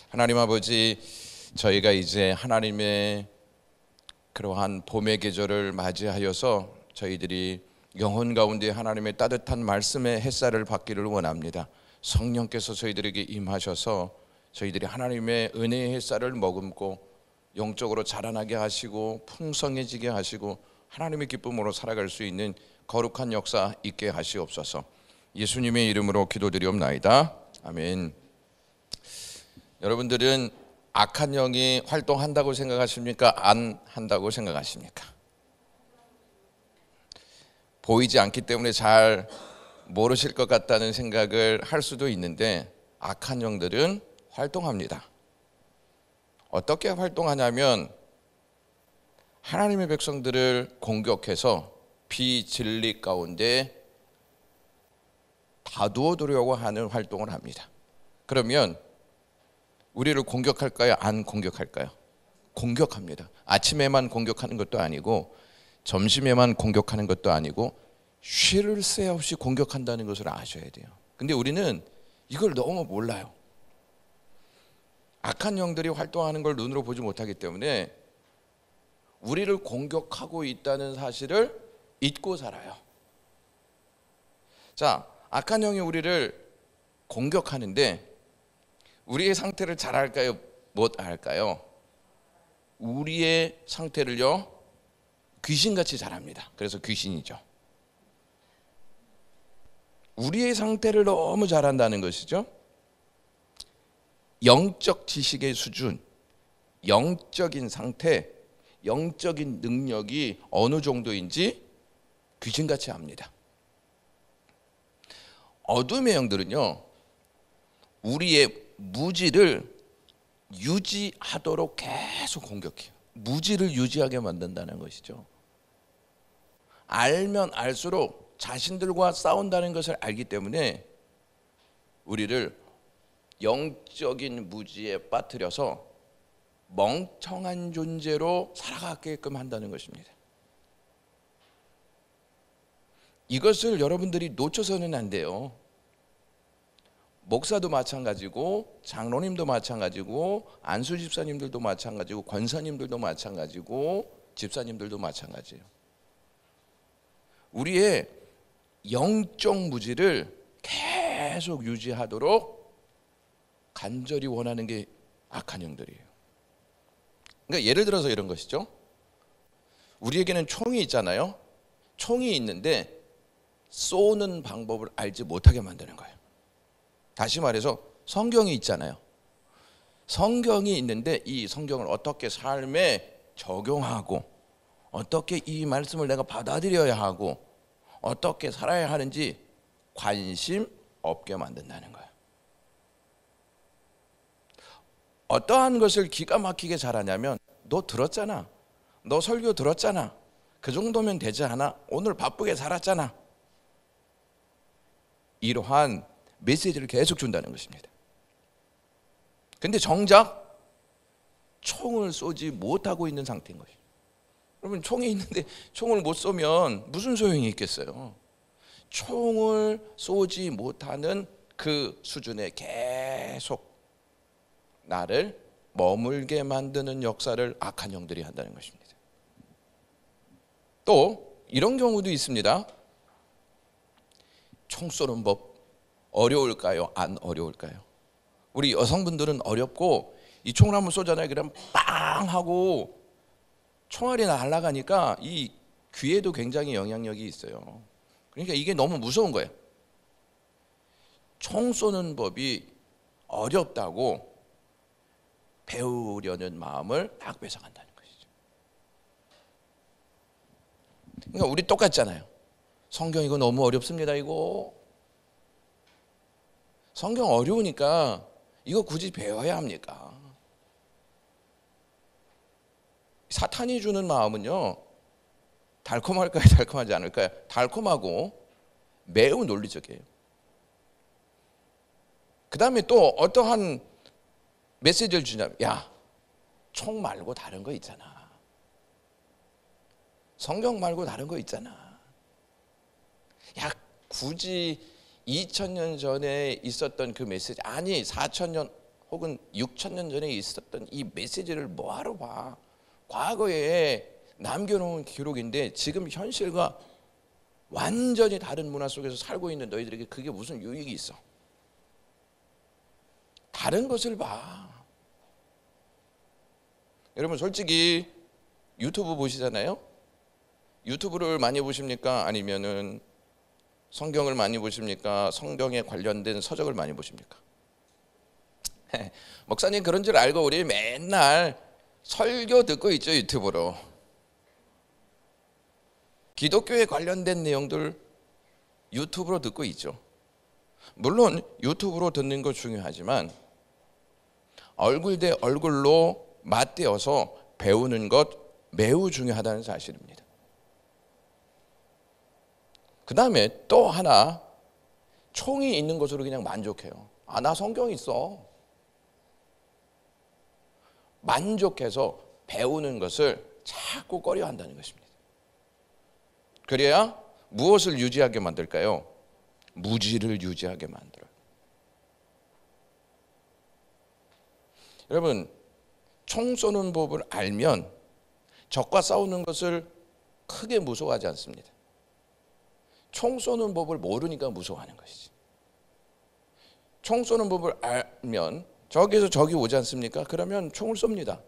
하나님 아버지, 저희가 이제 하나님의 그러한 봄의 계절을 맞이하여서 저희들이 영혼 가운데 하나님의 따뜻한 말씀의 햇살을 받기를 원합니다. 성령께서 저희들에게 임하셔서 저희들이 하나님의 은혜의 햇살을 머금고 영적으로 자라나게 하시고 풍성해지게 하시고 하나님의 기쁨으로 살아갈 수 있는 거룩한 역사 있게 하시옵소서. 예수님의 이름으로 기도드리옵나이다. 아멘. 여러분들은 악한 영이 활동한다고 생각하십니까? 안 한다고 생각하십니까? 보이지 않기 때문에 잘 모르실 것 같다는 생각을 할 수도 있는데, 악한 영들은 활동합니다. 어떻게 활동하냐면 하나님의 백성들을 공격해서 비진리 가운데 다두어두려고 하는 활동을 합니다. 그러면 우리를 공격할까요? 안 공격할까요? 공격합니다. 아침에만 공격하는 것도 아니고 점심에만 공격하는 것도 아니고 쉴 새 없이 공격한다는 것을 아셔야 돼요. 근데 우리는 이걸 너무 몰라요. 악한 영들이 활동하는 걸 눈으로 보지 못하기 때문에 우리를 공격하고 있다는 사실을 잊고 살아요. 자, 악한 영이 우리를 공격하는데 우리의 상태를 잘 알까요? 못 알까요? 우리의 상태를요, 귀신같이 잘 압니다. 그래서 귀신이죠. 우리의 상태를 너무 잘 안다는 것이죠. 영적 지식의 수준, 영적인 상태, 영적인 능력이 어느 정도인지 귀신같이 압니다. 어둠의 영들은요, 우리의 무지를 유지하도록 계속 공격해요. 무지를 유지하게 만든다는 것이죠. 알면 알수록 자신들과 싸운다는 것을 알기 때문에 우리를 영적인 무지에 빠뜨려서 멍청한 존재로 살아가게끔 한다는 것입니다. 이것을 여러분들이 놓쳐서는 안 돼요. 목사도 마찬가지고 장로님도 마찬가지고 안수 집사님들도 마찬가지고 권사님들도 마찬가지고 집사님들도 마찬가지예요. 우리의 영적 무지를 계속 유지하도록 간절히 원하는 게 악한 영들이에요. 그러니까 예를 들어서 이런 것이죠. 우리에게는 총이 있잖아요. 총이 있는데 쏘는 방법을 알지 못하게 만드는 거예요. 다시 말해서 성경이 있잖아요. 성경이 있는데 이 성경을 어떻게 삶에 적용하고 어떻게 이 말씀을 내가 받아들여야 하고 어떻게 살아야 하는지 관심 없게 만든다는 거예요. 어떠한 것을 기가 막히게 잘하냐면, 너 들었잖아, 너 설교 들었잖아, 그 정도면 되지 않아? 오늘 바쁘게 살았잖아. 이러한 메시지를 계속 준다는 것입니다. 근데 정작 총을 쏘지 못하고 있는 상태인 것이에요. 여러분, 총이 있는데 총을 못 쏘면 무슨 소용이 있겠어요? 총을 쏘지 못하는 그 수준에 계속 나를 머물게 만드는 역사를 악한 영들이 한다는 것입니다. 또 이런 경우도 있습니다. 총 쏘는 법 어려울까요? 안 어려울까요? 우리 여성분들은 어렵고, 이 총을 한번 쏘잖아요. 그럼 빵 하고 총알이 날아가니까 이 귀에도 굉장히 영향력이 있어요. 그러니까 이게 너무 무서운 거예요. 총 쏘는 법이 어렵다고 배우려는 마음을 딱 뺏어간다는 것이죠. 그러니까 우리 똑같잖아요. 성경 이거 너무 어렵습니다. 이거 성경 어려우니까 이거 굳이 배워야 합니까? 사탄이 주는 마음은요, 달콤할까요? 달콤하지 않을까요? 달콤하고 매우 논리적이에요. 그 다음에 또 어떠한 메시지를 주냐면, 야, 총 말고 다른 거 있잖아. 성경 말고 다른 거 있잖아. 야, 굳이 2000년 전에 있었던 그 메시지, 아니 4000년 혹은 6천 년 전에 있었던 이 메시지를 뭐하러 봐. 과거에 남겨놓은 기록인데 지금 현실과 완전히 다른 문화 속에서 살고 있는 너희들에게 그게 무슨 유익이 있어? 다른 것을 봐. 여러분 솔직히 유튜브 보시잖아요. 유튜브를 많이 보십니까? 아니면은 성경을 많이 보십니까? 성경에 관련된 서적을 많이 보십니까? 목사님 그런 줄 알고 우리 맨날 설교 듣고 있죠, 유튜브로. 기독교에 관련된 내용들 유튜브로 듣고 있죠. 물론 유튜브로 듣는 거 중요하지만 얼굴 대 얼굴로 맞대어서 배우는 것 매우 중요하다는 사실입니다. 그 다음에 또 하나, 총이 있는 것으로 그냥 만족해요. 아, 나 성경 있어. 만족해서 배우는 것을 자꾸 꺼려한다는 것입니다. 그래야 무엇을 유지하게 만들까요? 무지를 유지하게 만들어요. 여러분, 총 쏘는 법을 알면 적과 싸우는 것을 크게 무서워하지 않습니다. 총 쏘는 법을 모르니까 무서워하는 것이지. 총 쏘는 법을 알면 저기에서 적이 오지 않습니까? 그러면 총을 쏩니다.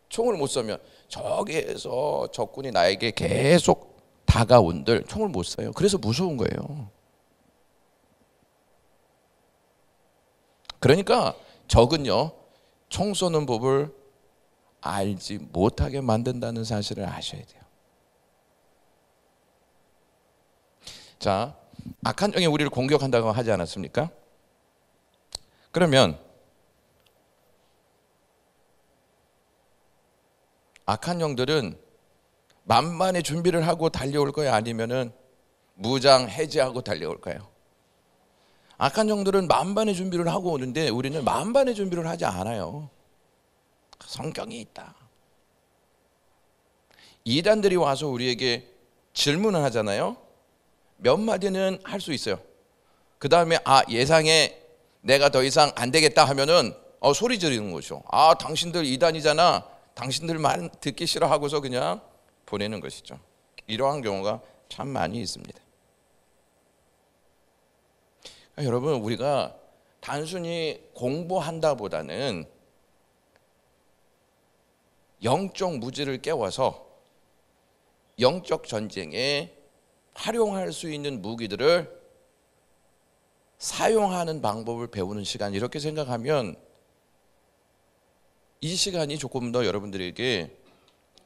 총을 못 쏘면 저기에서 적군이 나에게 계속 다가온들 총을 못 쏴요. 그래서 무서운 거예요. 그러니까 적은요, 총 쏘는 법을 알지 못하게 만든다는 사실을 아셔야 돼요. 자, 악한 영이 우리를 공격한다고 하지 않았습니까? 그러면 악한 영들은 만반의 준비를 하고 달려올 거예요? 아니면은 무장 해제하고 달려올까요? 악한 영들은 만반의 준비를 하고 오는데 우리는 만반의 준비를 하지 않아요. 성경이 있다. 이단들이 와서 우리에게 질문을 하잖아요. 몇 마디는 할 수 있어요. 그 다음에 예상에 내가 더 이상 안 되겠다 하면은 소리 지르는 거죠. 당신들 이단이잖아. 당신들 말 듣기 싫어하고서 그냥 보내는 것이죠. 이러한 경우가 참 많이 있습니다. 여러분, 우리가 단순히 공부한다보다는 영적 무지를 깨워서 영적 전쟁에 활용할 수 있는 무기들을 사용하는 방법을 배우는 시간, 이렇게 생각하면 이 시간이 조금 더 여러분들에게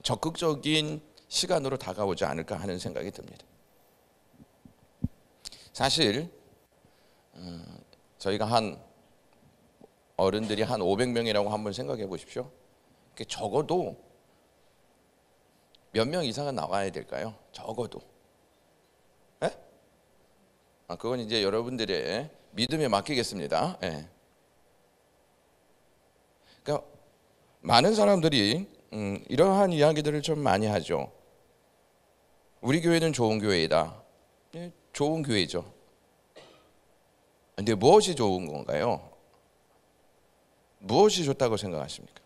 적극적인 시간으로 다가오지 않을까 하는 생각이 듭니다. 사실 저희가 어른들이 한 500명이라고 한번 생각해 보십시오. 적어도 몇 명 이상은 나와야 될까요? 적어도. 네? 그건 이제 여러분들의 믿음에 맡기겠습니다. 네. 그러니까 많은 사람들이 이러한 이야기들을 좀 많이 하죠. 우리 교회는 좋은 교회이다. 네, 좋은 교회죠. 근데 무엇이 좋은 건가요? 무엇이 좋다고 생각하십니까?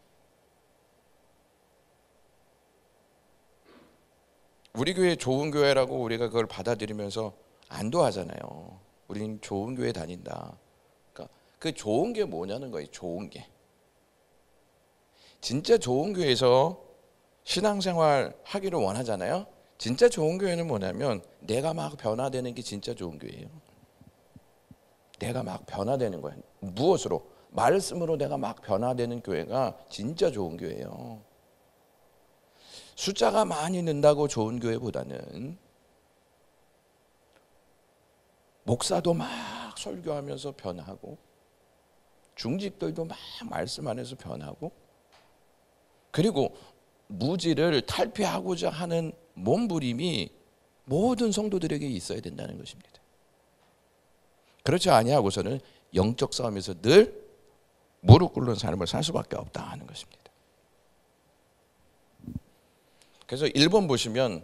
우리 교회 좋은 교회라고 우리가 그걸 받아들이면서 안도하잖아요. 우린 좋은 교회 다닌다. 그러니까 그 좋은 게 뭐냐는 거예요. 좋은 게. 진짜 좋은 교회에서 신앙생활 하기를 원하잖아요. 진짜 좋은 교회는 뭐냐면 내가 막 변화되는 게 진짜 좋은 교회예요. 내가 막 변화되는 거예요. 무엇으로? 말씀으로 내가 막 변화되는 교회가 진짜 좋은 교회예요. 숫자가 많이 는다고 좋은 교회보다는 목사도 막 설교하면서 변하고 중직들도 막 말씀 안에서 변하고 그리고 무지를 탈피하고자 하는 몸부림이 모든 성도들에게 있어야 된다는 것입니다. 그렇지 아니하고서는 영적 싸움에서 늘 무릎 꿇는 삶을 살 수밖에 없다 하는 것입니다. 그래서 1번 보시면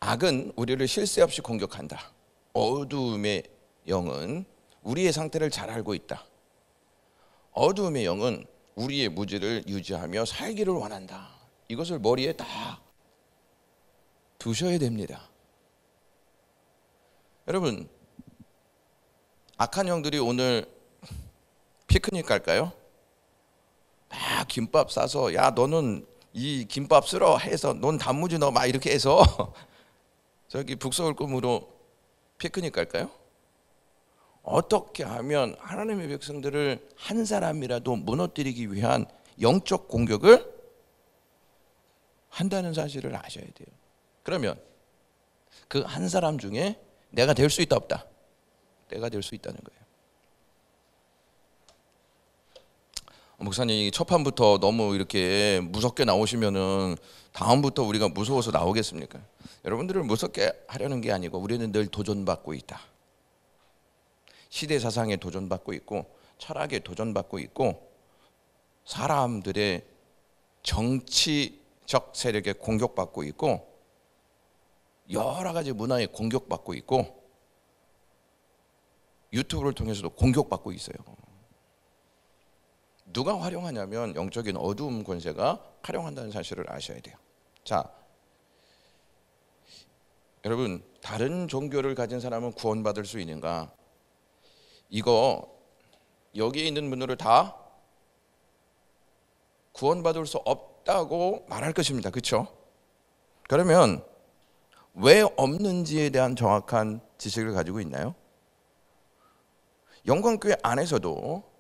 악은 우리를 쉴 새 없이 공격한다. 어두움의 영은 우리의 상태를 잘 알고 있다. 어두움의 영은 우리의 무지를 유지하며 살기를 원한다. 이것을 머리에 딱 두셔야 됩니다. 여러분, 악한 영들이 오늘 피크닉 갈까요? 막 김밥 싸서 야 너는 이 김밥 쓸어 해서 넌 단무지 넣어 막 이렇게 해서 저기 북서울 꿈으로 피크닉 갈까요? 어떻게 하면 하나님의 백성들을 한 사람이라도 무너뜨리기 위한 영적 공격을 한다는 사실을 아셔야 돼요. 그러면 그 한 사람 중에 내가 될 수 있다 없다? 내가 될 수 있다는 거예요. 목사님 첫 판부터 너무 이렇게 무섭게 나오시면은 다음부터 우리가 무서워서 나오겠습니까? 여러분들을 무섭게 하려는 게 아니고 우리는 늘 도전받고 있다. 시대 사상에 도전받고 있고 철학에 도전받고 있고 사람들의 정치적 세력에 공격받고 있고 여러 가지 문화에 공격받고 있고 유튜브를 통해서도 공격받고 있어요. 누가 활용하냐면 영적인 어두움 권세가 활용한다는 사실을 아셔야 돼요. 자, 여러분 다른 종교를 가진 사람은 구원받을 수 있는가? 이거 여기에 있는 분들을 다 구원받을 수 없다고 말할 것입니다. 그렇죠? 그러면 왜 없는지에 대한 정확한 지식을 가지고 있나요? 영광교회 안에서도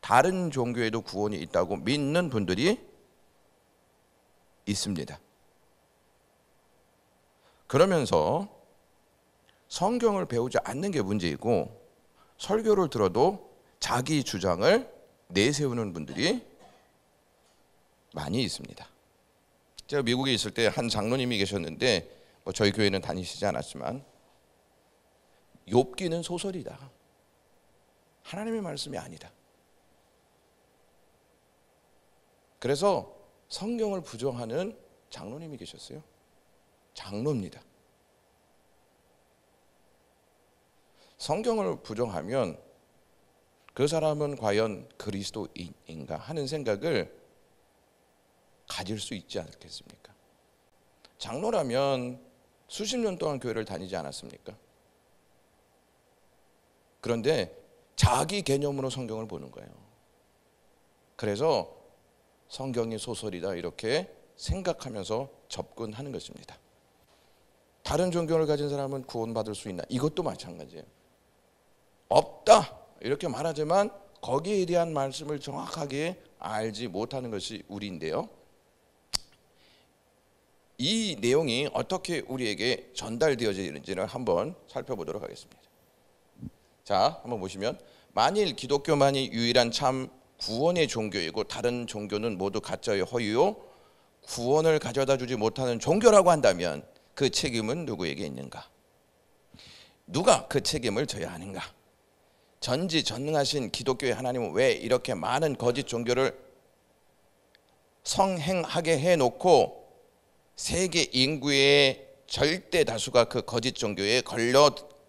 다른 종교에도 구원이 있다고 믿는 분들이 있습니다. 그러면서 성경을 배우지 않는 게 문제이고 설교를 들어도 자기 주장을 내세우는 분들이 많이 있습니다. 제가 미국에 있을 때 한 장로님이 계셨는데 뭐 저희 교회는 다니시지 않았지만 욥기는 소설이다. 하나님의 말씀이 아니다. 그래서 성경을 부정하는 장로님이 계셨어요. 장로입니다. 성경을 부정하면 그 사람은 과연 그리스도인인가 하는 생각을 가질 수 있지 않겠습니까? 장로라면 수십 년 동안 교회를 다니지 않았습니까? 그런데 자기 개념으로 성경을 보는 거예요. 그래서 성경이 소설이다 이렇게 생각하면서 접근하는 것입니다. 다른 종교를 가진 사람은 구원받을 수 있나? 이것도 마찬가지예요. 없다 이렇게 말하지만 거기에 대한 말씀을 정확하게 알지 못하는 것이 우리인데요. 이 내용이 어떻게 우리에게 전달되어지는지를 한번 살펴보도록 하겠습니다. 자, 한번 보시면 만일 기독교만이 유일한 참 구원의 종교이고 다른 종교는 모두 가짜의 허유요 구원을 가져다 주지 못하는 종교라고 한다면 그 책임은 누구에게 있는가? 누가 그 책임을 져야 하는가? 전지전능하신 기독교의 하나님은 왜 이렇게 많은 거짓 종교를 성행하게 해놓고 세계 인구의 절대 다수가 그 거짓 종교에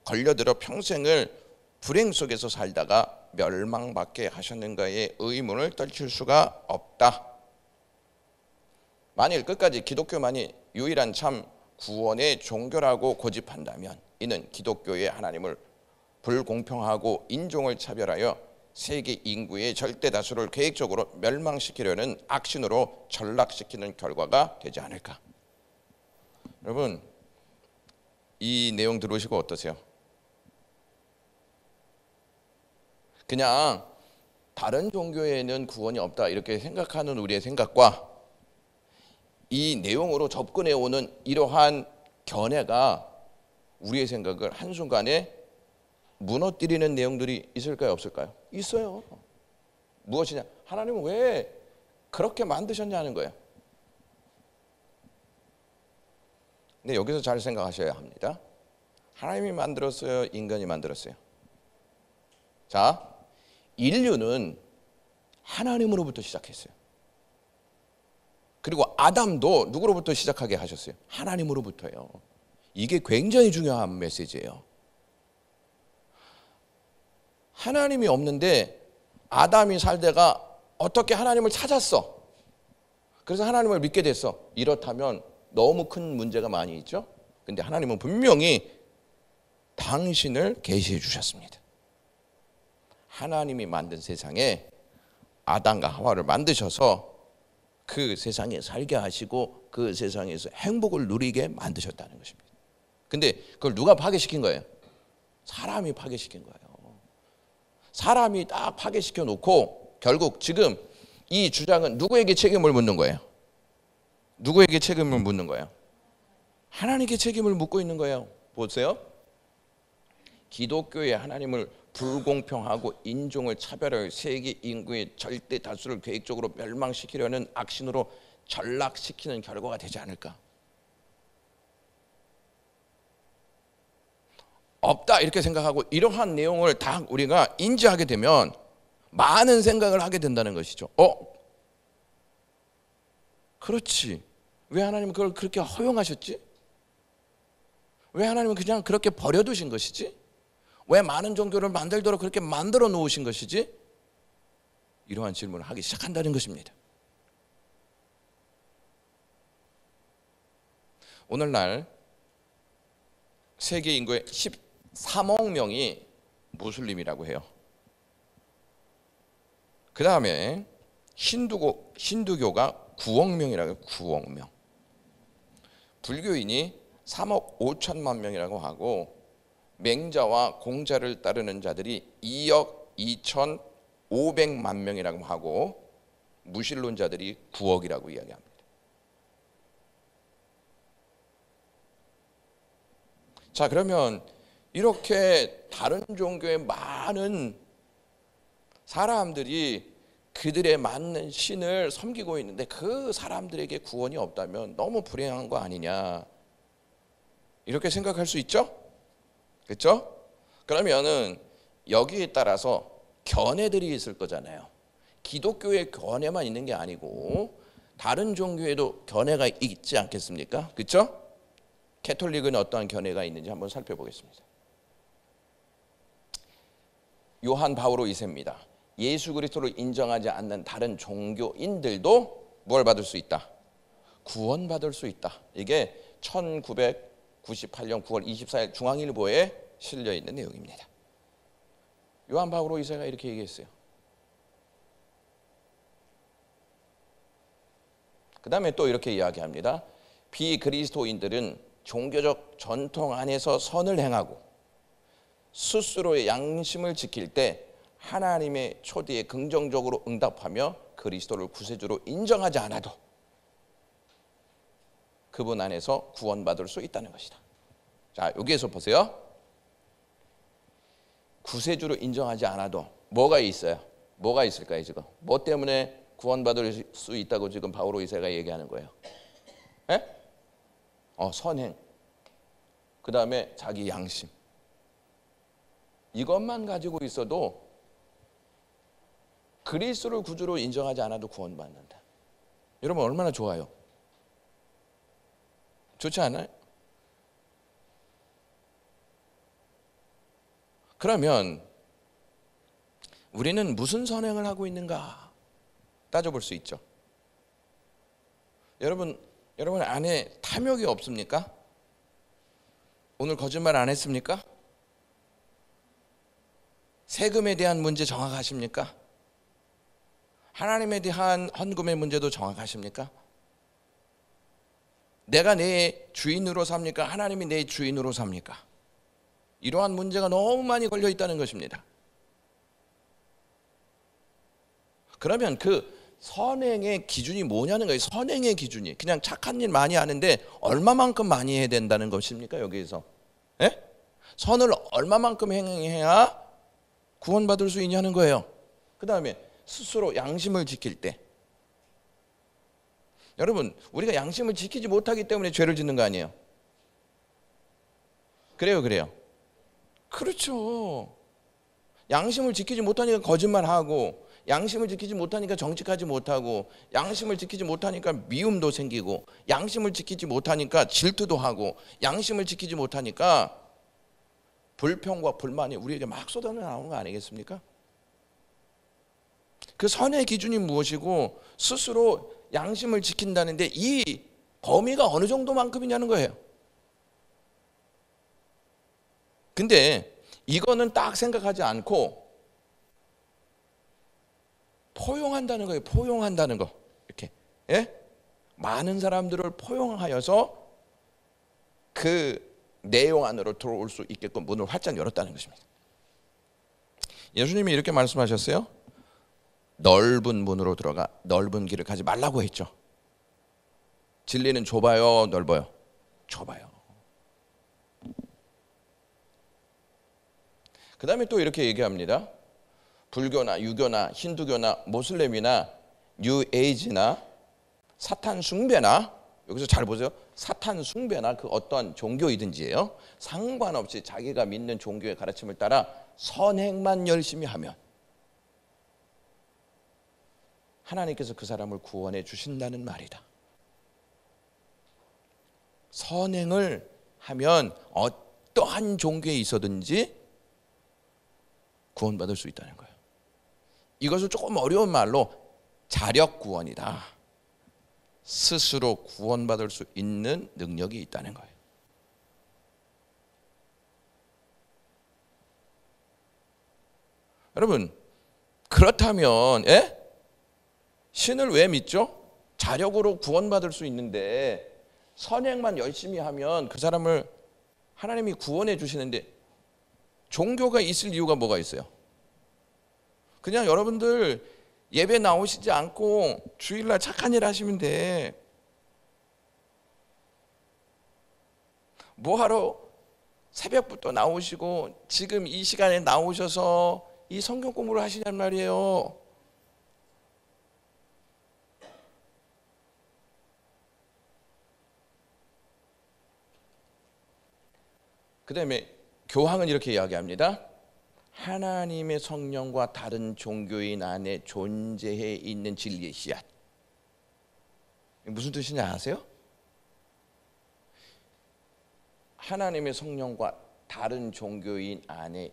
걸려들어 평생을 불행 속에서 살다가 멸망받게 하셨는가의 의문을 떨칠 수가 없다. 만일 끝까지 기독교만이 유일한 참 구원의 종교라고 고집한다면 이는 기독교의 하나님을 불공평하고 인종을 차별하여 세계 인구의 절대 다수를 계획적으로 멸망시키려는 악신으로 전락시키는 결과가 되지 않을까. 여러분 이 내용 들으시고 어떠세요? 그냥 다른 종교에는 구원이 없다 이렇게 생각하는 우리의 생각과 이 내용으로 접근해 오는 이러한 견해가 우리의 생각을 한순간에 무너뜨리는 내용들이 있을까요 없을까요? 있어요. 무엇이냐? 하나님은 왜 그렇게 만드셨냐는 거예요. 근데 여기서 잘 생각하셔야 합니다. 하나님이 만들었어요? 인간이 만들었어요? 자, 인류는 하나님으로부터 시작했어요. 그리고 아담도 누구로부터 시작하게 하셨어요? 하나님으로부터요. 이게 굉장히 중요한 메시지예요. 하나님이 없는데 아담이 살다가 어떻게 하나님을 찾았어. 그래서 하나님을 믿게 됐어. 이렇다면 너무 큰 문제가 많이 있죠. 근데 하나님은 분명히 당신을 계시해 주셨습니다. 하나님이 만든 세상에 아담과 하와를 만드셔서 그 세상에 살게 하시고 그 세상에서 행복을 누리게 만드셨다는 것입니다. 근데 그걸 누가 파괴시킨 거예요? 사람이 파괴시킨 거예요. 사람이 딱 파괴시켜 놓고 결국 지금 이 주장은 누구에게 책임을 묻는 거예요? 누구에게 책임을 묻는 거예요? 하나님께 책임을 묻고 있는 거예요. 보세요. 기독교의 하나님을 불공평하고 인종을 차별할 세계 인구의 절대 다수를 계획적으로 멸망시키려는 악신으로 전락시키는 결과가 되지 않을까? 없다 이렇게 생각하고 이러한 내용을 다 우리가 인지하게 되면 많은 생각을 하게 된다는 것이죠. 그렇지. 왜 하나님은 그걸 그렇게 허용하셨지? 왜 하나님은 그냥 그렇게 버려두신 것이지? 왜 많은 종교를 만들도록 그렇게 만들어 놓으신 것이지? 이러한 질문을 하기 시작한다는 것입니다. 오늘날 세계 인구의 13억 명이 무슬림이라고 해요. 그 다음에 힌두교가 9억 명이라고 해요. 9억 명. 불교인이 3억 5천만 명이라고 하고 맹자와 공자를 따르는 자들이 2억 2,500만 명이라고 하고 무신론자들이 9억이라고 이야기합니다. 자, 그러면 이렇게 다른 종교의 많은 사람들이 그들의 맞는 신을 섬기고 있는데 그 사람들에게 구원이 없다면 너무 불행한 거 아니냐, 이렇게 생각할 수 있죠? 그렇죠? 그러면은 여기에 따라서 견해들이 있을 거잖아요. 기독교의 견해만 있는 게 아니고 다른 종교에도 견해가 있지 않겠습니까? 그렇죠? 캐톨릭은 어떠한 견해가 있는지 한번 살펴보겠습니다. 요한 바오로 2세입니다. 예수 그리스도를 인정하지 않는 다른 종교인들도 뭘 받을 수 있다? 구원받을 수 있다. 이게 1998년 9월 24일 중앙일보에 실려 있는 내용입니다. 요한 바오로 2세가 이렇게 얘기했어요. 그 다음에 또 이렇게 이야기합니다. 비그리스도인들은 종교적 전통 안에서 선을 행하고 스스로의 양심을 지킬 때 하나님의 초대에 긍정적으로 응답하며 그리스도를 구세주로 인정하지 않아도 그분 안에서 구원받을 수 있다는 것이다. 자, 여기에서 보세요. 구세주로 인정하지 않아도 뭐가 있어요? 뭐가 있을까요 지금? 뭐 때문에 구원받을 수 있다고 지금 바오로 2세가 얘기하는 거예요? 선행, 그 다음에 자기 양심, 이것만 가지고 있어도 그리스도를 구주로 인정하지 않아도 구원받는다. 여러분 얼마나 좋아요? 좋지 않아요? 그러면 우리는 무슨 선행을 하고 있는가 따져볼 수 있죠. 여러분 안에 탐욕이 없습니까? 오늘 거짓말 안 했습니까? 세금에 대한 문제 정확하십니까? 하나님에 대한 헌금의 문제도 정확하십니까? 내가 내 주인으로 삽니까? 하나님이 내 주인으로 삽니까? 이러한 문제가 너무 많이 걸려 있다는 것입니다. 그러면 그 선행의 기준이 뭐냐는 거예요. 선행의 기준이 그냥 착한 일 많이 하는데 얼마만큼 많이 해야 된다는 것입니까? 여기에서 선을 얼마만큼 행해야 구원받을 수 있냐는 거예요. 그 다음에 스스로 양심을 지킬 때, 여러분 우리가 양심을 지키지 못하기 때문에 죄를 짓는 거 아니에요? 그래요? 그렇죠. 양심을 지키지 못하니까 거짓말하고, 양심을 지키지 못하니까 정직하지 못하고, 양심을 지키지 못하니까 미움도 생기고, 양심을 지키지 못하니까 질투도 하고, 양심을 지키지 못하니까 불평과 불만이 우리에게 막 쏟아나오는 거 아니겠습니까? 그 선의 기준이 무엇이고 스스로 양심을 지킨다는데 이 범위가 어느 정도만큼이냐는 거예요. 근데 이거는 딱 생각하지 않고 포용한다는 거예요. 포용한다는 거. 이렇게. 예? 많은 사람들을 포용하여서 그 내용 안으로 들어올 수 있게끔 문을 활짝 열었다는 것입니다. 예수님이 이렇게 말씀하셨어요. 넓은 문으로 들어가 넓은 길을 가지 말라고 했죠. 진리는 좁아요, 넓어요? 좁아요. 그 다음에 또 이렇게 얘기합니다. 불교나 유교나 힌두교나 모슬렘이나 뉴에이지나 사탄 숭배나, 여기서 잘 보세요. 사탄 숭배나 그 어떠한 종교이든지예요. 상관없이 자기가 믿는 종교의 가르침을 따라 선행만 열심히 하면 하나님께서 그 사람을 구원해 주신다는 말이다. 선행을 하면 어떠한 종교에 있어든지 구원받을 수 있다는 거예요. 이것을 조금 어려운 말로 자력 구원이다. 스스로 구원받을 수 있는 능력이 있다는 거예요. 여러분, 그렇다면 신을 왜 믿죠? 자력으로 구원받을 수 있는데 선행만 열심히 하면 그 사람을 하나님이 구원해 주시는데 종교가 있을 이유가 뭐가 있어요? 그냥 여러분들 예배 나오시지 않고 주일날 착한 일 하시면 돼. 뭐하러 새벽부터 나오시고 지금 이 시간에 나오셔서 이 성경 공부를 하시냔 말이에요. 그 다음에 교황은 이렇게 이야기합니다. 하나님의 성령과 다른 종교인 안에 존재해 있는 진리의 씨앗. 무슨 뜻인지 아세요? 하나님의 성령과 다른 종교인 안에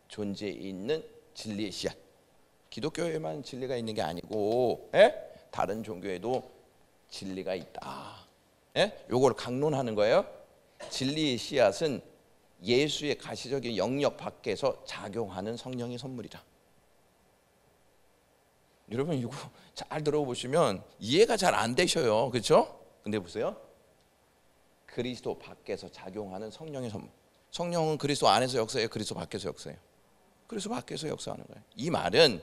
존재해 있는 진리의 씨앗. 기독교에만 진리가 있는 게 아니고 다른 종교에도 진리가 있다. 요걸 강론하는 거예요. 진리의 씨앗은 예수의 가시적인 영역 밖에서 작용하는 성령의 선물이다. 여러분 이거 잘 들어보시면 이해가 잘 안 되셔요. 그렇죠? 근데 보세요. 그리스도 밖에서 작용하는 성령의 선물. 성령은 그리스도 안에서 역사해요? 그리스도 밖에서 역사해요? 그리스도 밖에서 역사하는 거예요. 이 말은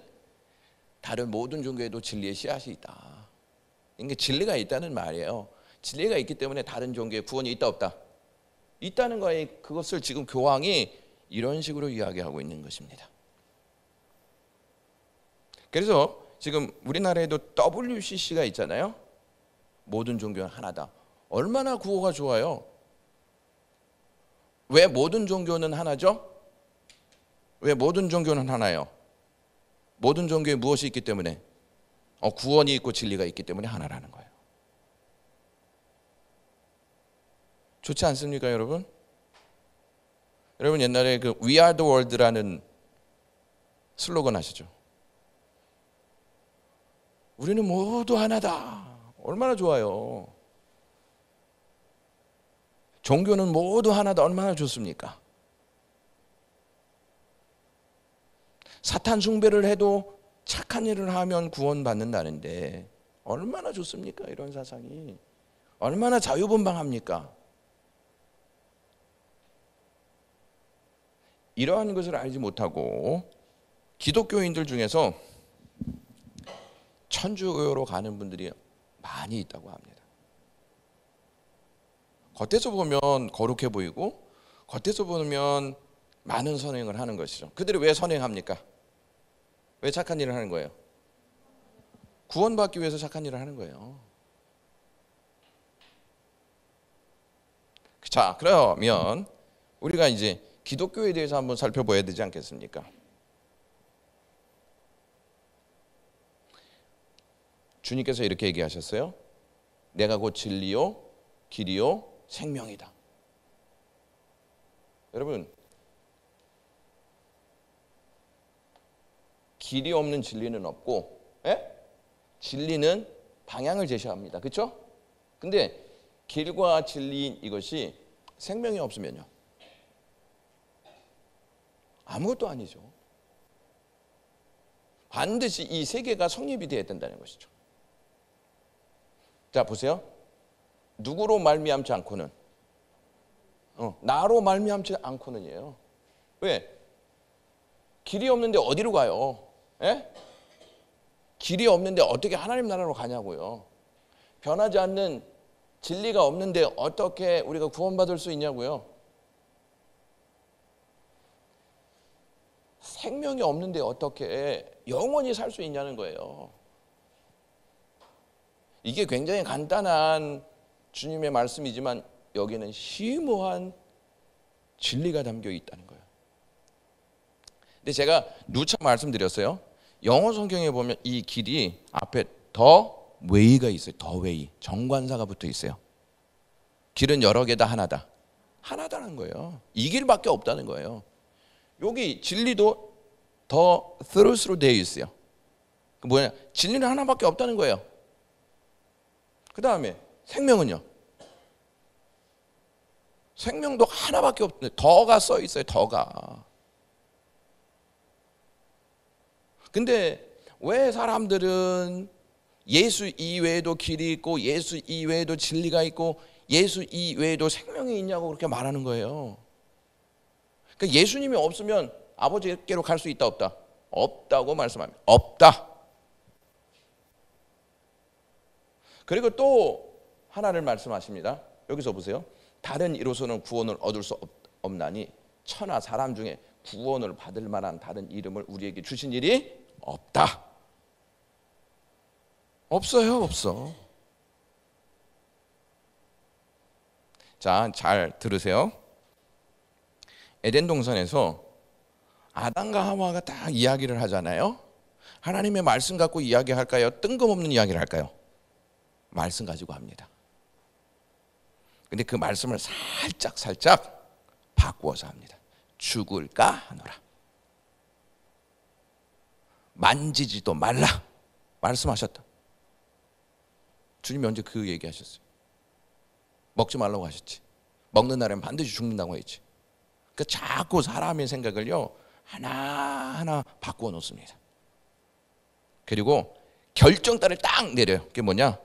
다른 모든 종교에도 진리의 씨앗이 있다. 이게 진리가 있다는 말이에요. 진리가 있기 때문에 다른 종교에 구원이 있다 없다? 있다는 거에 그것을 지금 교황이 이런 식으로 이야기하고 있는 것입니다. 그래서 지금 우리나라에도 WCC가 있잖아요. 모든 종교는 하나다. 얼마나 구호가 좋아요. 왜 모든 종교는 하나죠? 왜 모든 종교는 하나예요? 모든 종교에 무엇이 있기 때문에? 구원이 있고 진리가 있기 때문에 하나라는 거예요. 좋지 않습니까, 여러분? 여러분 옛날에 그 We Are the World라는 슬로건 아시죠? 우리는 모두 하나다. 얼마나 좋아요. 종교는 모두 하나다. 얼마나 좋습니까? 사탄 숭배를 해도 착한 일을 하면 구원받는다는데 얼마나 좋습니까? 이런 사상이. 얼마나 자유분방합니까? 이러한 것을 알지 못하고 기독교인들 중에서 천주교로 가는 분들이 많이 있다고 합니다. 겉에서 보면 거룩해 보이고 겉에서 보면 많은 선행을 하는 것이죠. 그들이 왜 선행합니까? 왜 착한 일을 하는 거예요? 구원받기 위해서 착한 일을 하는 거예요. 자, 그러면 우리가 이제 기독교에 대해서 한번 살펴봐야 되지 않겠습니까? 주님께서 이렇게 얘기하셨어요. 내가 곧 진리요 길이요 생명이다. 여러분 길이 없는 진리는 없고, 예? 진리는 방향을 제시합니다. 그렇죠? 근데 길과 진리인 이것이 생명이 없으면요, 아무것도 아니죠. 반드시 이 세 개가 성립이 되어야 된다는 것이죠. 자, 보세요. 누구로 말미암지 않고는, 나로 말미암지 않고는이에요. 왜? 길이 없는데 어디로 가요? 예? 길이 없는데 어떻게 하나님 나라로 가냐고요. 변하지 않는 진리가 없는데 어떻게 우리가 구원받을 수 있냐고요. 생명이 없는데 어떻게 영원히 살 수 있냐는 거예요. 이게 굉장히 간단한 주님의 말씀이지만 여기는 심오한 진리가 담겨 있다는 거예요. 근데 제가 누차 말씀드렸어요. 영어 성경에 보면 이 길이 앞에 더 웨이가 있어요. 더 웨이. 정관사가 붙어 있어요. 길은 여러 개다 하나다. 하나다는 거예요. 이 길밖에 없다는 거예요. 여기 진리도 더 truth로 되어 있어요. 그 뭐냐? 진리는 하나밖에 없다는 거예요. 그 다음에 생명은요? 생명도 하나밖에 없는데 더가 써 있어요. 더가. 근데 왜 사람들은 예수 이외에도 길이 있고 예수 이외에도 진리가 있고 예수 이외에도 생명이 있냐고 그렇게 말하는 거예요. 그러니까 예수님이 없으면 아버지께로 갈 수 있다 없다? 없다고 말씀합니다. 없다. 그리고 또 하나를 말씀하십니다. 여기서 보세요. 다른 이로서는 구원을 얻을 수 없나니 천하 사람 중에 구원을 받을 만한 다른 이름을 우리에게 주신 일이 없다. 없어요. 없어. 자, 잘 들으세요. 에덴 동산에서 아담과 하와가 딱 이야기를 하잖아요. 하나님의 말씀 갖고 이야기할까요? 뜬금없는 이야기를 할까요? 말씀 가지고 합니다. 근데 그 말씀을 살짝 바꾸어서 합니다. 죽을까 하노라. 만지지도 말라 말씀하셨다. 주님이 언제 그 얘기하셨어요? 먹지 말라고 하셨지. 먹는 날엔 반드시 죽는다고 했지. 그러니까 자꾸 사람의 생각을요 하나하나 바꾸어 놓습니다. 그리고 결정타를 딱 내려요. 그게 뭐냐?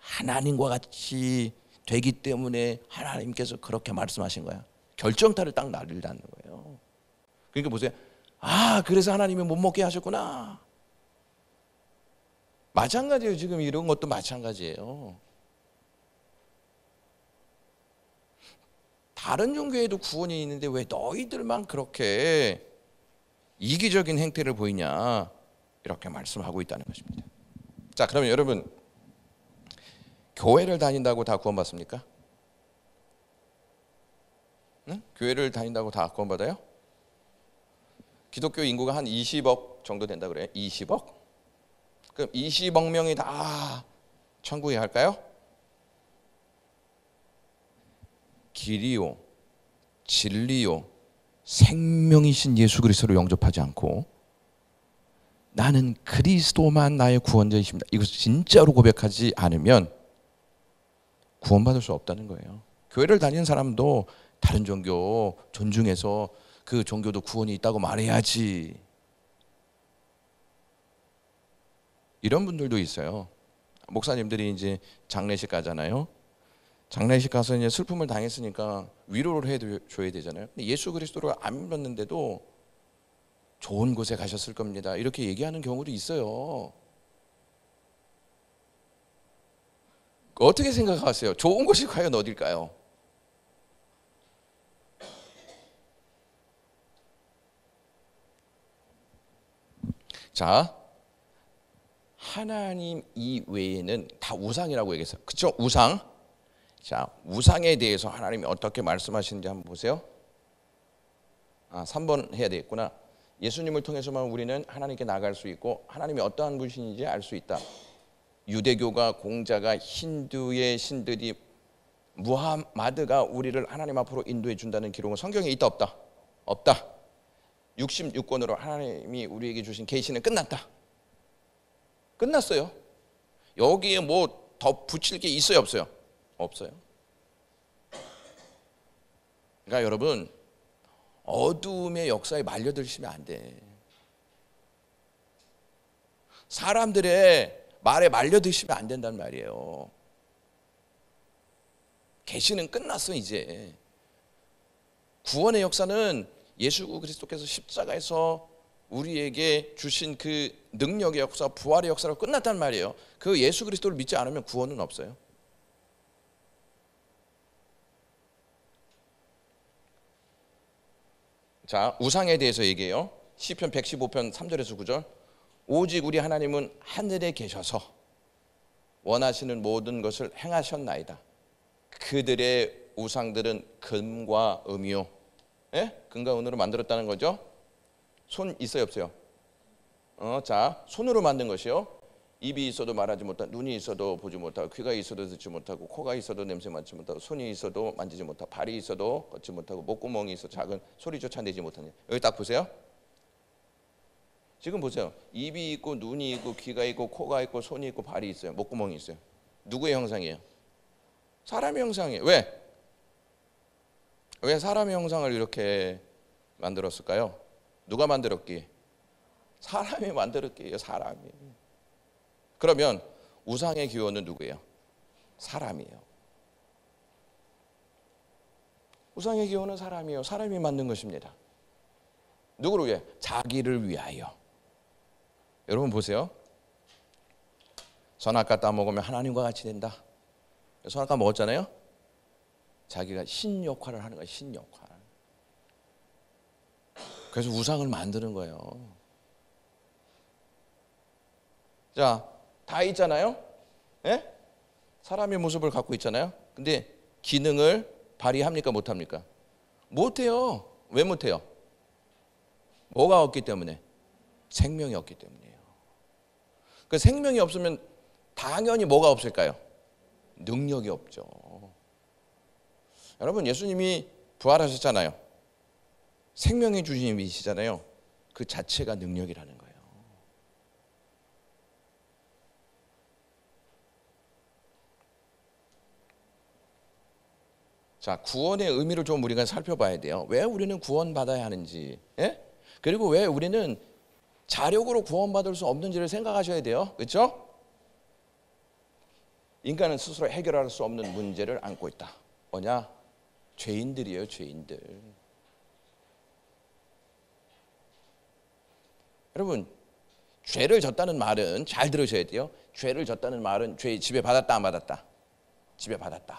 하나님과 같이 되기 때문에 하나님께서 그렇게 말씀하신 거야. 결정타를 딱 날리라는 거예요. 그러니까 보세요. 아, 그래서 하나님이 못 먹게 하셨구나. 마찬가지예요. 지금 이런 것도 마찬가지예요. 다른 종교에도 구원이 있는데 왜 너희들만 그렇게 이기적인 행태를 보이냐, 이렇게 말씀하고 있다는 것입니다. 자, 그러면 여러분, 교회를 다닌다고 다 구원받습니까? 응? 교회를 다닌다고 다 구원받아요? 기독교 인구가 한 20억 정도 된다 그래요. 20억? 그럼 20억 명이 다 천국에 갈까요? 길이요, 진리요, 생명이신 예수 그리스도를 영접하지 않고 나는 그리스도만 나의 구원자이십니다, 이것을 진짜로 고백하지 않으면 구원받을 수 없다는 거예요. 교회를 다니는 사람도 다른 종교 존중해서 그 종교도 구원이 있다고 말해야지, 이런 분들도 있어요. 목사님들이 이제 장례식 가잖아요. 장례식 가서 이제 슬픔을 당했으니까 위로를 해줘야 되잖아요. 근데 예수 그리스도를 안 믿었는데도 좋은 곳에 가셨을 겁니다, 이렇게 얘기하는 경우도 있어요. 어떻게 생각하세요? 좋은 곳이 과연 어딜까요? 자, 하나님 이외에는 다 우상이라고 얘기했어요. 그렇죠? 우상. 자, 우상에 대해서 하나님이 어떻게 말씀하시는지 한번 보세요. 3번 해야 되겠구나. 예수님을 통해서만 우리는 하나님께 나아갈 수 있고 하나님이 어떠한 분이신지 알 수 있다. 유대교가, 공자가, 힌두의 신들이, 무함마드가 우리를 하나님 앞으로 인도해 준다는 기록은 성경에 있다 없다? 없다. 66권으로 하나님이 우리에게 주신 계시는 끝났다. 끝났어요. 여기에 뭐 더 붙일 게 있어요, 없어요? 없어요. 그러니까 여러분, 어둠의 역사에 말려드시면 안 돼. 사람들의 말에 말려드시면 안 된다는 말이에요. 계시는 끝났어 이제. 구원의 역사는 예수 그리스도께서 십자가에서 우리에게 주신 그 능력의 역사, 부활의 역사로 끝났단 말이에요. 그 예수 그리스도를 믿지 않으면 구원은 없어요. 자, 우상에 대해서 얘기해요. 시편 115편 3절에서 9절. 오직 우리 하나님은 하늘에 계셔서 원하시는 모든 것을 행하셨나이다. 그들의 우상들은 금과 은이요. 예? 금과 은으로 만들었다는 거죠. 손 있어요, 없어요? 자, 손으로 만든 것이요. 입이 있어도 말하지 못하고, 눈이 있어도 보지 못하고, 귀가 있어도 듣지 못하고, 코가 있어도 냄새 맡지 못하고, 손이 있어도 만지지 못하고, 발이 있어도 걷지 못하고, 목구멍이 있어 작은 소리조차 내지 못하냐. 여기 딱 보세요. 지금 보세요. 입이 있고, 눈이 있고, 귀가 있고, 코가 있고, 손이 있고, 발이 있어요. 목구멍이 있어요. 누구의 형상이에요? 사람의 형상이에요. 왜? 왜 사람의 형상을 이렇게 만들었을까요? 누가 만들었기에? 사람이 만들었기에. 사람이. 그러면 우상의 기원은 누구예요? 사람이에요. 우상의 기원은 사람이에요. 사람이 만든 것입니다. 누구를 위해? 자기를 위하여. 여러분 보세요. 선악과 따먹으면 하나님과 같이 된다. 선악과 먹었잖아요. 자기가 신 역할을 하는 거예요. 신 역할. 그래서 우상을 만드는 거예요. 자, 다 있잖아요. 예? 사람의 모습을 갖고 있잖아요. 근데 기능을 발휘합니까? 못합니까? 못해요. 왜 못해요? 뭐가 없기 때문에? 생명이 없기 때문이에요. 그 생명이 없으면 당연히 뭐가 없을까요? 능력이 없죠. 여러분, 예수님이 부활하셨잖아요. 생명의 주님이시잖아요. 그 자체가 능력이라는 거예요. 자, 구원의 의미를 좀 우리가 살펴봐야 돼요. 왜 우리는 구원받아야 하는지, 예? 그리고 왜 우리는 자력으로 구원받을 수 없는지를 생각하셔야 돼요. 그렇죠? 인간은 스스로 해결할 수 없는 문제를 안고 있다. 뭐냐? 죄인들이에요, 죄인들. 여러분, 죄를 졌다는 말은 잘 들으셔야 돼요. 죄를 졌다는 말은 죄 지배 받았다, 안 받았다? 지배 받았다.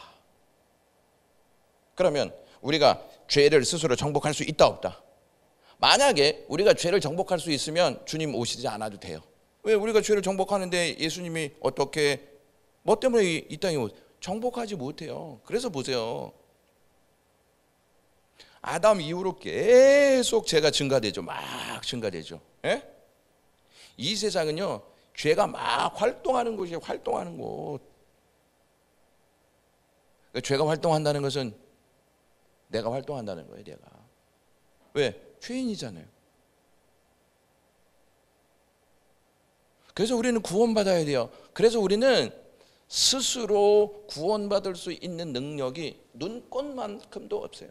그러면 우리가 죄를 스스로 정복할 수 있다, 없다? 만약에 우리가 죄를 정복할 수 있으면 주님 오시지 않아도 돼요. 왜? 우리가 죄를 정복하는데 예수님이 어떻게 뭐 때문에 이 땅에 정복하지 못해요. 그래서 보세요. 아담 이후로 계속 죄가 증가되죠. 막 증가되죠. 예? 이 세상은요, 죄가 막 활동하는 곳이에요. 활동하는 곳. 죄가 활동한다는 것은 내가 활동한다는 거예요. 내가. 왜? 죄인이잖아요. 그래서 우리는 구원받아야 돼요. 그래서 우리는 스스로 구원받을 수 있는 능력이 눈꽃만큼도 없어요.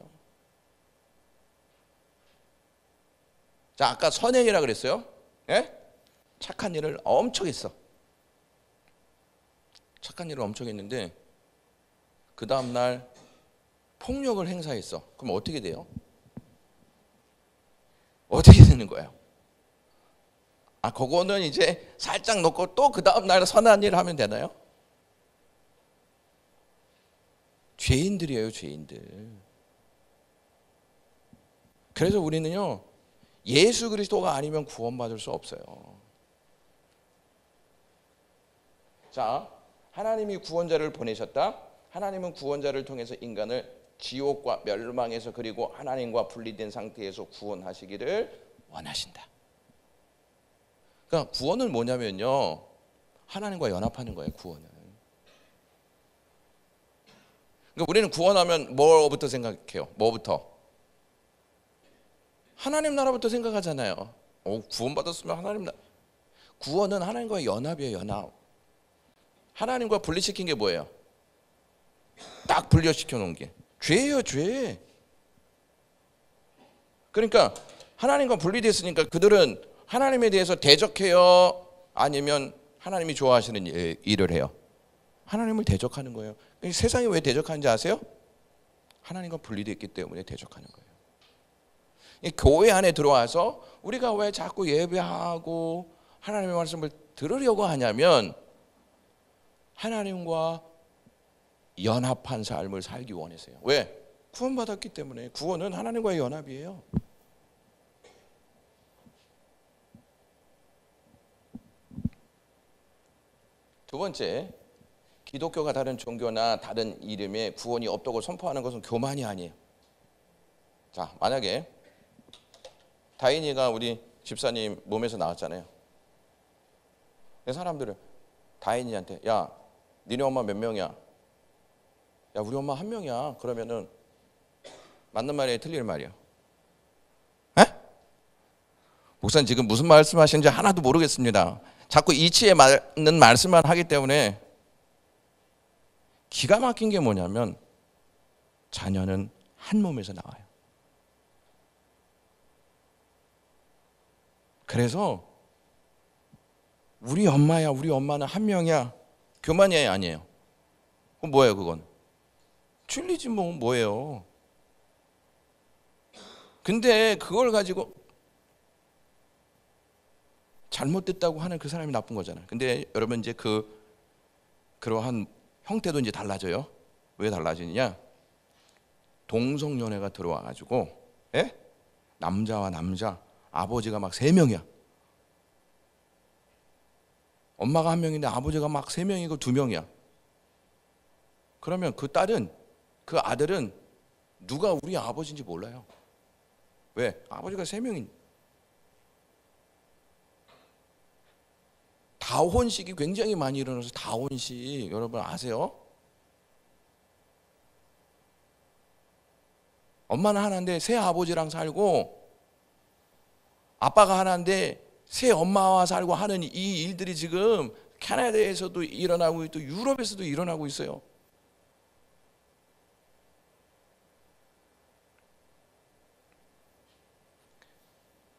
자, 아까 선행이라 그랬어요. 예? 착한 일을 엄청 했어. 착한 일을 엄청 했는데 그 다음 날 폭력을 행사했어. 그럼 어떻게 돼요? 어떻게 되는 거예요? 아, 그거는 이제 살짝 놓고 또 그 다음 날 선한 일을 하면 되나요? 죄인들이에요, 죄인들. 그래서 우리는요, 예수 그리스도가 아니면 구원받을 수 없어요. 자, 하나님이 구원자를 보내셨다. 하나님은 구원자를 통해서 인간을 지옥과 멸망에서 그리고 하나님과 분리된 상태에서 구원하시기를 원하신다. 그러니까 구원은 뭐냐면요, 하나님과 연합하는 거예요. 구원은. 그러니까 우리는 구원하면 뭐부터 생각해요? 뭐부터? 하나님 나라부터 생각하잖아요. 구원받았으면 하나님 나라. 구원은 하나님과의 연합이에요. 연합. 하나님과 분리시킨 게 뭐예요? 딱 분리시켜 놓은 게 죄예요. 죄. 그러니까 하나님과 분리됐으니까 그들은 하나님에 대해서 대적해요? 아니면 하나님이 좋아하시는 일을 해요? 하나님을 대적하는 거예요. 세상이 왜 대적하는지 아세요? 하나님과 분리됐기 때문에 대적하는 거예요. 교회 안에 들어와서 우리가 왜 자꾸 예배하고 하나님의 말씀을 들으려고 하냐면 하나님과 연합한 삶을 살기 원해서요. 왜? 구원받았기 때문에. 구원은 하나님과의 연합이에요. 두 번째, 기독교가 다른 종교나 다른 이름에 구원이 없다고 선포하는 것은 교만이 아니에요. 자, 만약에 다인이가 우리 집사님 몸에서 나왔잖아요. 사람들은 다인이한테 야, 니네 엄마 몇 명이야? 야, 우리 엄마 한 명이야. 그러면은 맞는 말이에요, 틀린 말이에요? 에? 목사님 지금 무슨 말씀하시는지 하나도 모르겠습니다. 자꾸 이치에 맞는 말씀만 하기 때문에. 기가 막힌 게 뭐냐면 자녀는 한 몸에서 나와요. 그래서 우리 엄마야, 우리 엄마는 한 명이야. 교만이에요, 아니에요? 그럼 뭐예요, 그건? 진리지 뭐예요? 근데 그걸 가지고 잘못됐다고 하는 그 사람이 나쁜 거잖아요. 근데 여러분 이제 그러한 형태도 이제 달라져요. 왜 달라지느냐? 동성연애가 들어와 가지고 남자와 남자, 아버지가 막 3명이야. 엄마가 1명인데 아버지가 막 3명이고 2명이야. 그러면 그 딸은, 그 아들은 누가 우리 아버지인지 몰라요. 왜? 아버지가 3명인. 다혼식이 굉장히 많이 일어나서 다혼식 여러분 아세요? 엄마는 하나인데 새 아버지랑 살고 아빠가 하나인데 새 엄마와 살고 하는 이 일들이 지금 캐나다에서도 일어나고 또 유럽에서도 일어나고 있어요.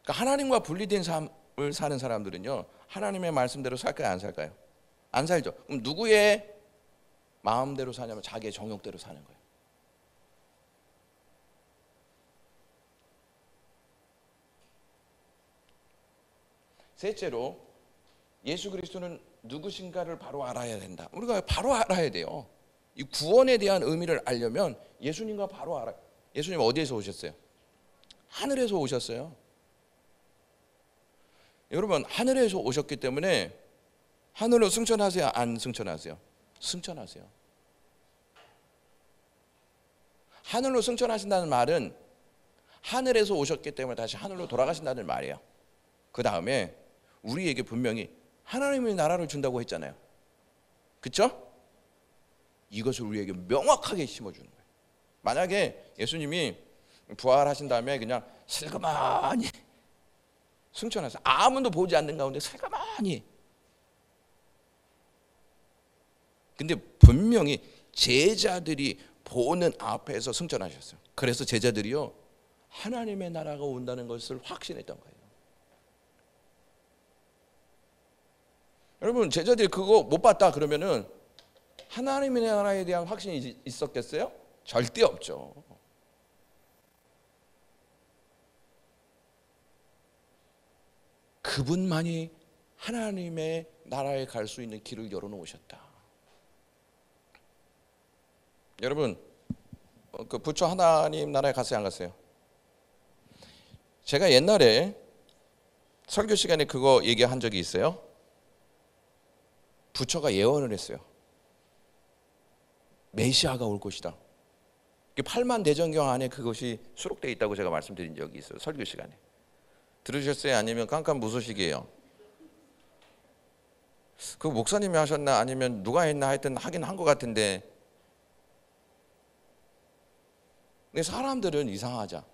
그러니까 하나님과 분리된 삶을 사는 사람들은요, 하나님의 말씀대로 살까요, 안 살까요? 안 살죠. 그럼 누구의 마음대로 사냐면 자기의 정욕대로 사는 거예요. 셋째로, 예수 그리스도는 누구신가를 바로 알아야 된다. 우리가 바로 알아야 돼요. 이 구원에 대한 의미를 알려면 예수님과 바로 알아요. 예수님 어디에서 오셨어요? 하늘에서 오셨어요. 여러분, 하늘에서 오셨기 때문에 하늘로 승천하세요, 안 승천하세요? 승천하세요. 하늘로 승천하신다는 말은 하늘에서 오셨기 때문에 다시 하늘로 돌아가신다는 말이에요. 그 다음에 우리에게 분명히 하나님의 나라를 준다고 했잖아요. 그렇죠? 이것을 우리에게 명확하게 심어주는 거예요. 만약에 예수님이 부활하신 다음에 그냥 슬그머니 승천하세요. 아무도 보지 않는 가운데 슬그머니. 근데 분명히 제자들이 보는 앞에서 승천하셨어요. 그래서 제자들이요, 하나님의 나라가 온다는 것을 확신했던 거예요. 여러분, 제자들이 그거 못 봤다 그러면은 하나님의 나라에 대한 확신이 있었겠어요? 절대 없죠. 그분만이 하나님의 나라에 갈 수 있는 길을 열어놓으셨다. 여러분, 그 부처 하나님 나라에 갔어요, 안 갔어요? 제가 옛날에 설교 시간에 그거 얘기한 적이 있어요. 부처가 예언을 했어요. 메시아가 올 것이다. 8만 대전경 안에 그것이 수록되어 있다고 제가 말씀드린 적이 있어요, 설교 시간에. 들으셨어요? 아니면 깜깜무소식이에요? 그 목사님이 하셨나 아니면 누가 했나 하여튼 하긴 한 것 같은데, 근데 사람들은 이상하자.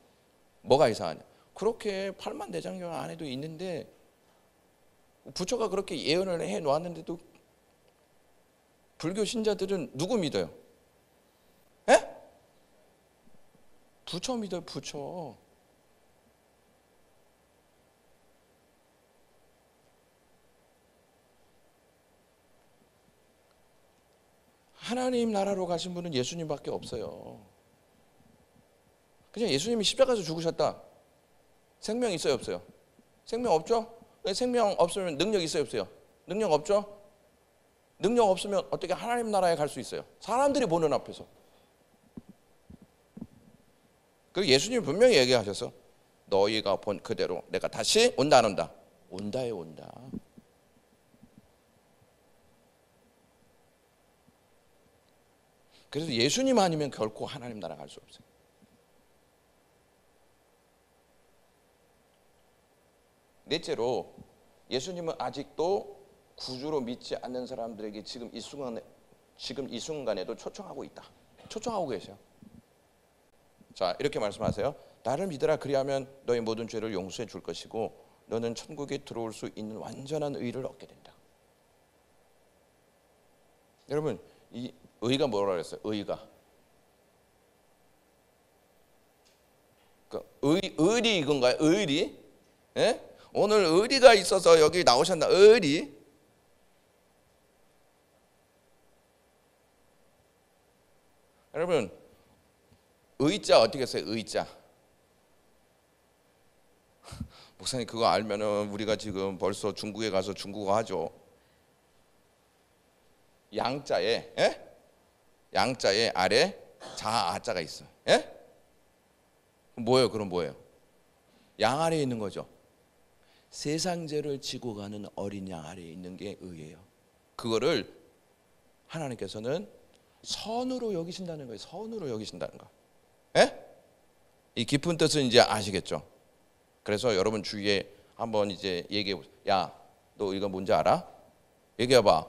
뭐가 이상하냐? 그렇게 팔만대장경 안에도 있는데 부처가 그렇게 예언을 해 놓았는데도 불교 신자들은 누구 믿어요? 에? 부처 믿어요. 부처. 하나님 나라로 가신 분은 예수님밖에 없어요. 그냥 예수님이 십자가에서 죽으셨다. 생명 있어요, 없어요? 생명 없죠? 생명 없으면 능력 있어요, 없어요? 능력 없죠? 능력 없으면 어떻게 하나님 나라에 갈 수 있어요? 사람들이 보는 앞에서. 그 예수님 분명히 얘기하셔서 너희가 본 그대로 내가 다시 온다 안 온다? 온다에 온다. 그래서 예수님 아니면 결코 하나님 나라 갈 수 없어요. 넷째로 예수님은 아직도 구주로 믿지 않는 사람들에게 지금 이 순간에도 초청하고 있다. 초청하고 계셔요. 자, 이렇게 말씀하세요. 나를 믿으라 그리하면 너의 모든 죄를 용서해 줄 것이고 너는 천국에 들어올 수 있는 완전한 의를 얻게 된다. 여러분, 이 의가 뭐라 그랬어요? 의가. 의리 이건가요? 의리? 예? 오늘 의리가 있어서 여기 나오셨나? 의리? 여러분, 의자 어떻게 써요? 의자. 목사님 그거 알면은 우리가 지금 벌써 중국에 가서 중국어 하죠. 양자에, 예? 양자에 아래 자아자가 있어. 예? 뭐예요? 그럼 뭐예요? 양 아래에 있는 거죠. 세상 죄를 지고 가는 어린 양 아래에 있는 게 의예요. 그거를 하나님께서는 선으로 여기신다는 거예요. 선으로 여기신다는 거. 예? 이 깊은 뜻은 이제 아시겠죠? 그래서 여러분 주위에 한번 이제 얘기해 보세요. 야, 너 이거 뭔지 알아? 얘기해 봐.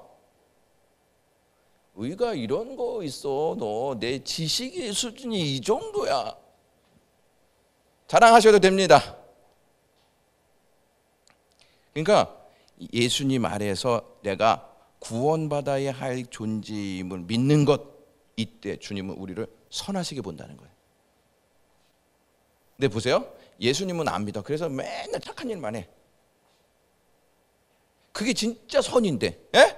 의가 이런 거 있어. 너 내 지식의 수준이 이 정도야. 자랑하셔도 됩니다. 그러니까 예수님 아래에서 내가 구원받아야 할 존재임을 믿는 것, 이때 주님은 우리를 선하시게 본다는 거예요. 근데 보세요. 예수님은 안 믿어. 그래서 맨날 착한 일만 해. 그게 진짜 선인데, 예?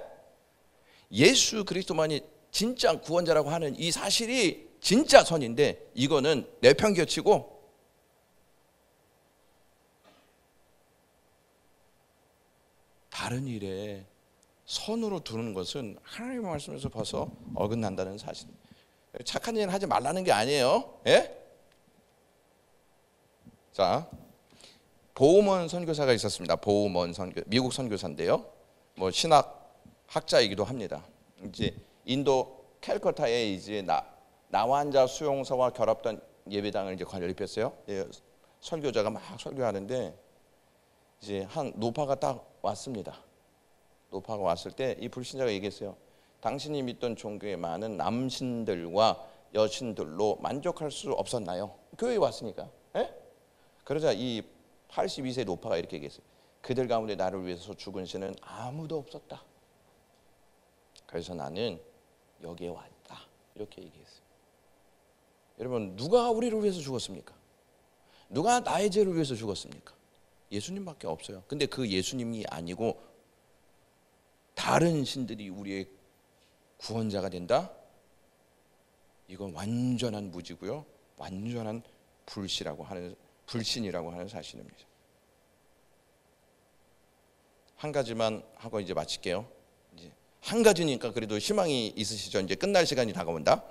예수 그리스도만이 진짜 구원자라고 하는 이 사실이 진짜 선인데 이거는 내팽개치고 다른 일에 선으로 두는 것은 하나님의 말씀에서 봐서 어긋난다는 사실. 착한 일은 하지 말라는 게 아니에요. 예? 자, 보우먼 선교사가 있었습니다. 보우먼 선교, 미국 선교사인데요. 뭐 신학 학자이기도 합니다. 이제 인도 캘커타에 이제 나환자 수용소와 결합된 예배당을 이제 건립했어요. 예, 설교자가 막 설교하는데 이제 한 노파가 딱 왔습니다. 노파가 왔을 때 이 불신자가 얘기했어요. 당신이 믿던 종교의 많은 남신들과 여신들로 만족할 수 없었나요? 교회에 왔으니까. 예? 그러자 이 82세 노파가 이렇게 얘기했어요. 그들 가운데 나를 위해서 죽은 신은 아무도 없었다. 그래서 나는 여기에 왔다. 이렇게 얘기했어요. 여러분, 누가 우리를 위해서 죽었습니까? 누가 나의 죄를 위해서 죽었습니까? 예수님밖에 없어요. 근데 그 예수님이 아니고 다른 신들이 우리의 구원자가 된다? 이건 완전한 무지고요. 완전한 불신이라고 하는 사실입니다. 한 가지만 하고 이제 마칠게요. 이제 한 가지니까 그래도 희망이 있으시죠? 이제 끝날 시간이 다가온다.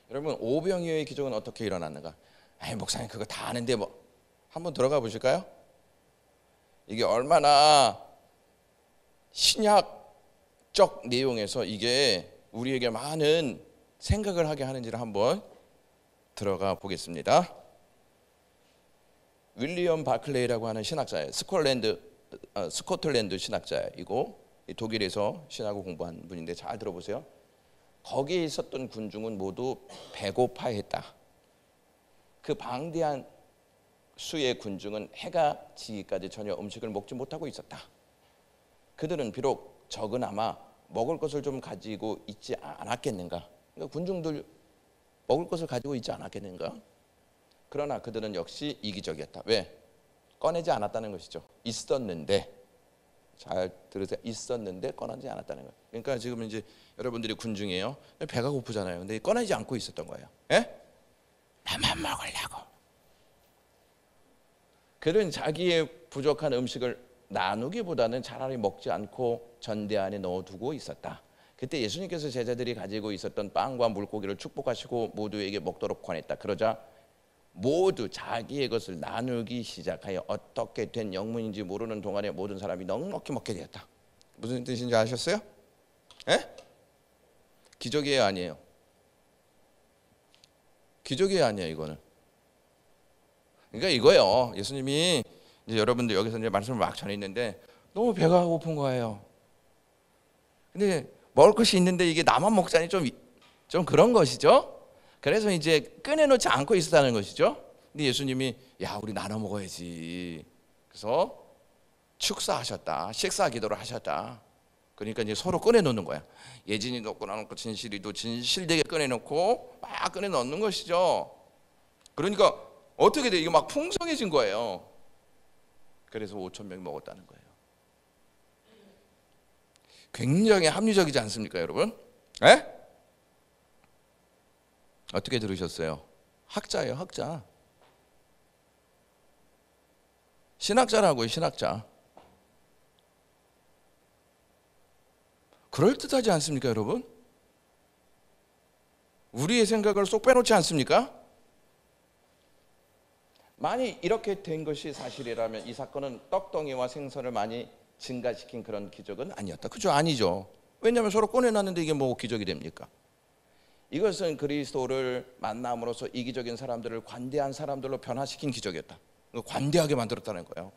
여러분, 오병이어의 기적은 어떻게 일어났는가? 목사님 그거 다 아는데 뭐 한번 들어가 보실까요? 이게 얼마나 신약적 내용에서 이게 우리에게 많은 생각을 하게 하는지를 한번 들어가 보겠습니다. 윌리엄 바클레이라고 하는 신학자예요. 스코틀랜드 신학자이고 독일에서 신학을 공부한 분인데 잘 들어보세요. 거기에 있었던 군중은 모두 배고파했다. 그 방대한 수의 군중은 해가 지기까지 전혀 음식을 먹지 못하고 있었다. 그들은 비록 적으나마 먹을 것을 좀 가지고 있지 않았겠는가? 그러니까 군중들 먹을 것을 가지고 있지 않았겠는가? 그러나 그들은 역시 이기적이었다. 왜? 꺼내지 않았다는 것이죠. 있었는데, 잘 들으세요. 있었는데 꺼내지 않았다는 거예요. 그러니까 지금 이제 여러분들이 군중이에요. 배가 고프잖아요. 근데 꺼내지 않고 있었던 거예요. 예? 나만 먹으려고. 그들은 자기의 부족한 음식을 나누기보다는 차라리 먹지 않고 전대 안에 넣어두고 있었다. 그때 예수님께서 제자들이 가지고 있었던 빵과 물고기를 축복하시고 모두에게 먹도록 권했다. 그러자 모두 자기의 것을 나누기 시작하여 어떻게 된 영문인지 모르는 동안에 모든 사람이 넉넉히 먹게 되었다. 무슨 뜻인지 아셨어요? 예? 기적이에요, 아니에요? 기적이에요, 아니에요? 이거는. 그러니까 이거요. 예수님이 이제 여러분들 여기서 이제 말씀을 막 전했는데 너무 배가 고픈 거예요. 근데 먹을 것이 있는데 이게 나만 먹자니 좀 그런 것이죠. 그래서 이제 꺼내놓지 않고 있었다는 것이죠. 근데 예수님이 야, 우리 나눠 먹어야지. 그래서 축사하셨다. 식사 기도를 하셨다. 그러니까 이제 서로 꺼내놓는 거야. 예진이도 꺼내놓고 진실이도 진실되게 꺼내놓고 막 꺼내놓는 것이죠. 그러니까 어떻게 돼? 이게 막 풍성해진 거예요. 그래서 5,000명이 먹었다는 거예요. 굉장히 합리적이지 않습니까, 여러분? 에? 어떻게 들으셨어요? 학자예요, 학자. 신학자라고요, 신학자. 그럴듯하지 않습니까, 여러분? 우리의 생각을 쏙 빼놓지 않습니까? 만약 이렇게 된 것이 사실이라면 이 사건은 떡덩이와 생선을 많이 증가시킨 그런 기적은 아니었다. 그죠? 아니죠. 왜냐하면 서로 꺼내놨는데 이게 뭐 기적이 됩니까? 이것은 그리스도를 만남으로써 이기적인 사람들을 관대한 사람들로 변화시킨 기적이었다. 관대하게 만들었다는 거예요.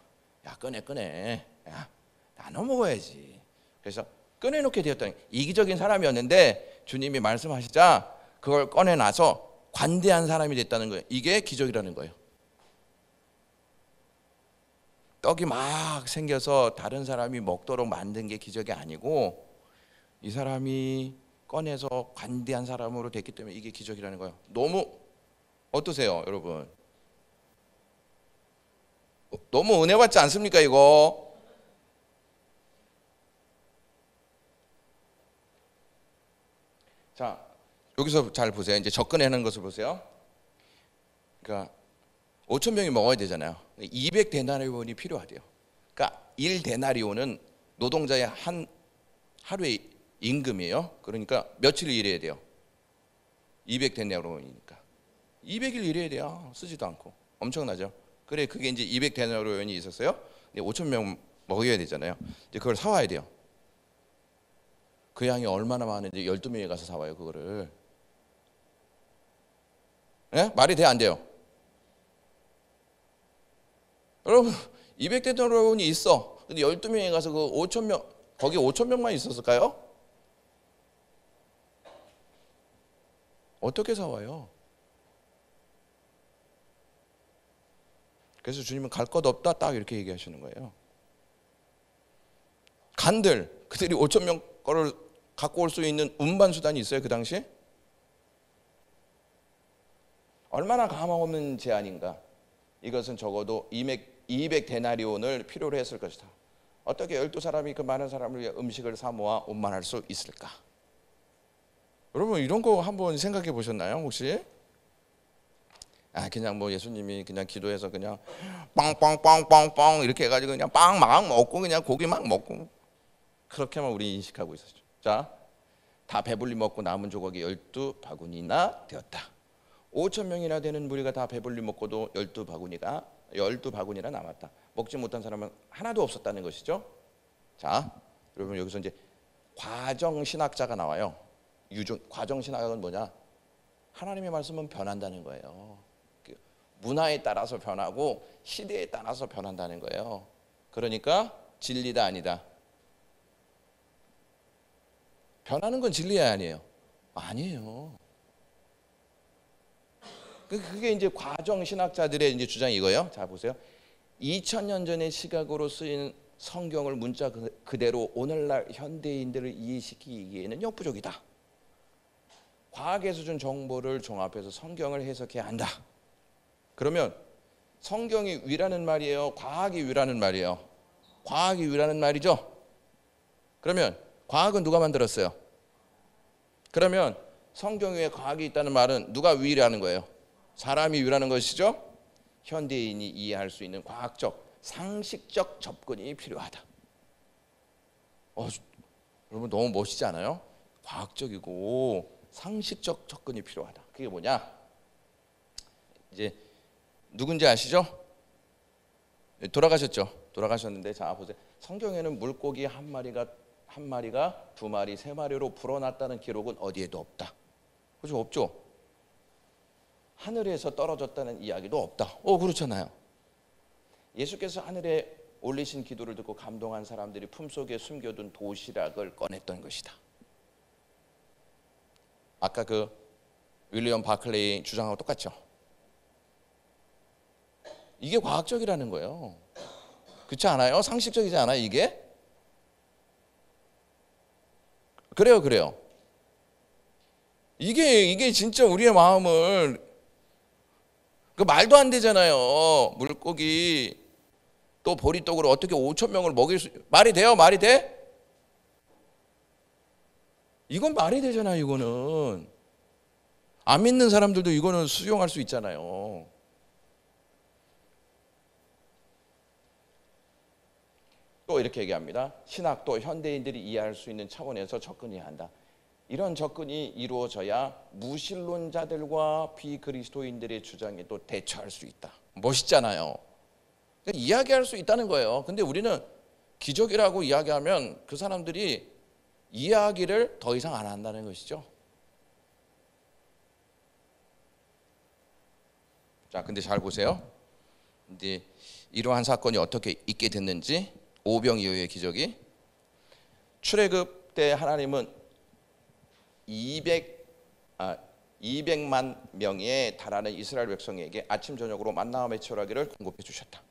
야, 꺼내. 야, 나눠 먹어야지. 그래서 꺼내놓게 되었다는 거예요. 이기적인 사람이었는데 주님이 말씀하시자 그걸 꺼내놔서 관대한 사람이 됐다는 거예요. 이게 기적이라는 거예요. 떡이 막 생겨서 다른 사람이 먹도록 만든 게 기적이 아니고 이 사람이 꺼내서 관대한 사람으로 됐기 때문에 이게 기적이라는 거예요. 너무 어떠세요, 여러분? 너무 은혜 받지 않습니까, 이거? 자, 여기서 잘 보세요. 이제 접근하는 것을 보세요. 그러니까 5,000명이 먹어야 되잖아요. 200데나리온이 필요하대요. 그러니까 1데나리온은 노동자의 한 하루의 임금이에요. 그러니까 며칠 일해야 돼요? 200데나리온이니까 200일 일해야 돼요. 쓰지도 않고. 엄청나죠? 그래, 그게 이제 200데나리온이 있었어요. 5,000명 먹여야 되잖아요. 이제 그걸 사와야 돼요. 그 양이 얼마나 많은지 12명이 가서 사와요, 그거를. 네? 말이 돼, 안 돼요? 여러분, 200데나리온이 있어. 근데 12명이 가서 그 5,000명, 거기 5,000명만 있었을까요? 어떻게 사와요? 그래서 주님은 갈 것 없다 딱 이렇게 얘기하시는 거예요. 간들, 그들이 5,000명 거를 갖고 올 수 있는 운반 수단이 있어요, 그 당시에? 얼마나 가망없는 제안인가. 이것은 적어도 200데나리온을 필요로 했을 것이다. 어떻게 12사람이 그 많은 사람을 위해 음식을 사 모아 운반할 수 있을까? 여러분, 이런 거 한번 생각해 보셨나요, 혹시? 그냥 뭐 예수님이 그냥 기도해서 그냥 빵빵빵빵빵 이렇게 해가지고 그냥 빵 막 먹고 그냥 고기 막 먹고 그렇게만 우리 인식하고 있었죠. 자, 다 배불리 먹고 남은 조각이 12바구니나 되었다. 5,000명이나 되는 무리가 다 배불리 먹고도 12바구니나 남았다. 먹지 못한 사람은 하나도 없었다는 것이죠. 자, 여러분 여기서 이제 과정신학자가 나와요. 과정신학은 뭐냐? 하나님의 말씀은 변한다는 거예요. 문화에 따라서 변하고 시대에 따라서 변한다는 거예요. 그러니까 진리다 아니다? 변하는 건 진리야 아니에요? 아니에요. 그게 이제 과정 신학자들의 이제 주장이 이거예요. 자 보세요. 2000년 전의 시각으로 쓰인 성경을 문자 그대로 오늘날 현대인들을 이해시키기에는 역부족이다. 과학에서 준 정보를 종합해서 성경을 해석해야 한다. 그러면 성경이 위라는 말이에요? 과학이 위라는 말이에요? 과학이 위라는 말이죠? 그러면 과학은 누가 만들었어요? 그러면 성경 위에 과학이 있다는 말은 누가 위라는 거예요? 사람이 위라는 것이죠? 현대인이 이해할 수 있는 과학적, 상식적 접근이 필요하다. 여러분 너무 멋지지 않아요? 과학적이고 상식적 접근이 필요하다. 그게 뭐냐? 이제 누군지 아시죠? 돌아가셨죠? 돌아가셨는데 자 보세요. 성경에는 물고기 한 마리가 두 마리, 세 마리로 불어났다는 기록은 어디에도 없다. 그죠? 없죠? 하늘에서 떨어졌다는 이야기도 없다. 그렇잖아요. 예수께서 하늘에 올리신 기도를 듣고 감동한 사람들이 품속에 숨겨둔 도시락을 꺼냈던 것이다. 아까 그 윌리엄 바클레이 주장하고 똑같죠? 이게 과학적이라는 거예요. 그렇지 않아요? 상식적이지 않아요, 이게? 그래요. 이게 진짜 우리의 마음을 그 말도 안 되잖아요. 물고기 또 보리떡으로 어떻게 5,000명을 먹일 수 말이 돼요? 말이 돼? 이건 말이 되잖아요. 이거는 안 믿는 사람들도 이거는 수용할 수 있잖아요. 또 이렇게 얘기합니다. 신학도 현대인들이 이해할 수 있는 차원에서 접근해야 한다. 이런 접근이 이루어져야 무신론자들과 비그리스도인들의 주장에 또 대처할 수 있다. 멋있잖아요. 그러니까 이야기할 수 있다는 거예요. 근데 우리는 기적이라고 이야기하면 그 사람들이 이야기를 더 이상 안 한다는 것이죠. 자, 근데 잘 보세요. 이제 이러한 사건이 어떻게 있게 됐는지 오병이어의 기적이 출애굽 때 하나님은 200만 명에 달하는 이스라엘 백성에게 아침 저녁으로 만나와 메추라기를 공급해 주셨다.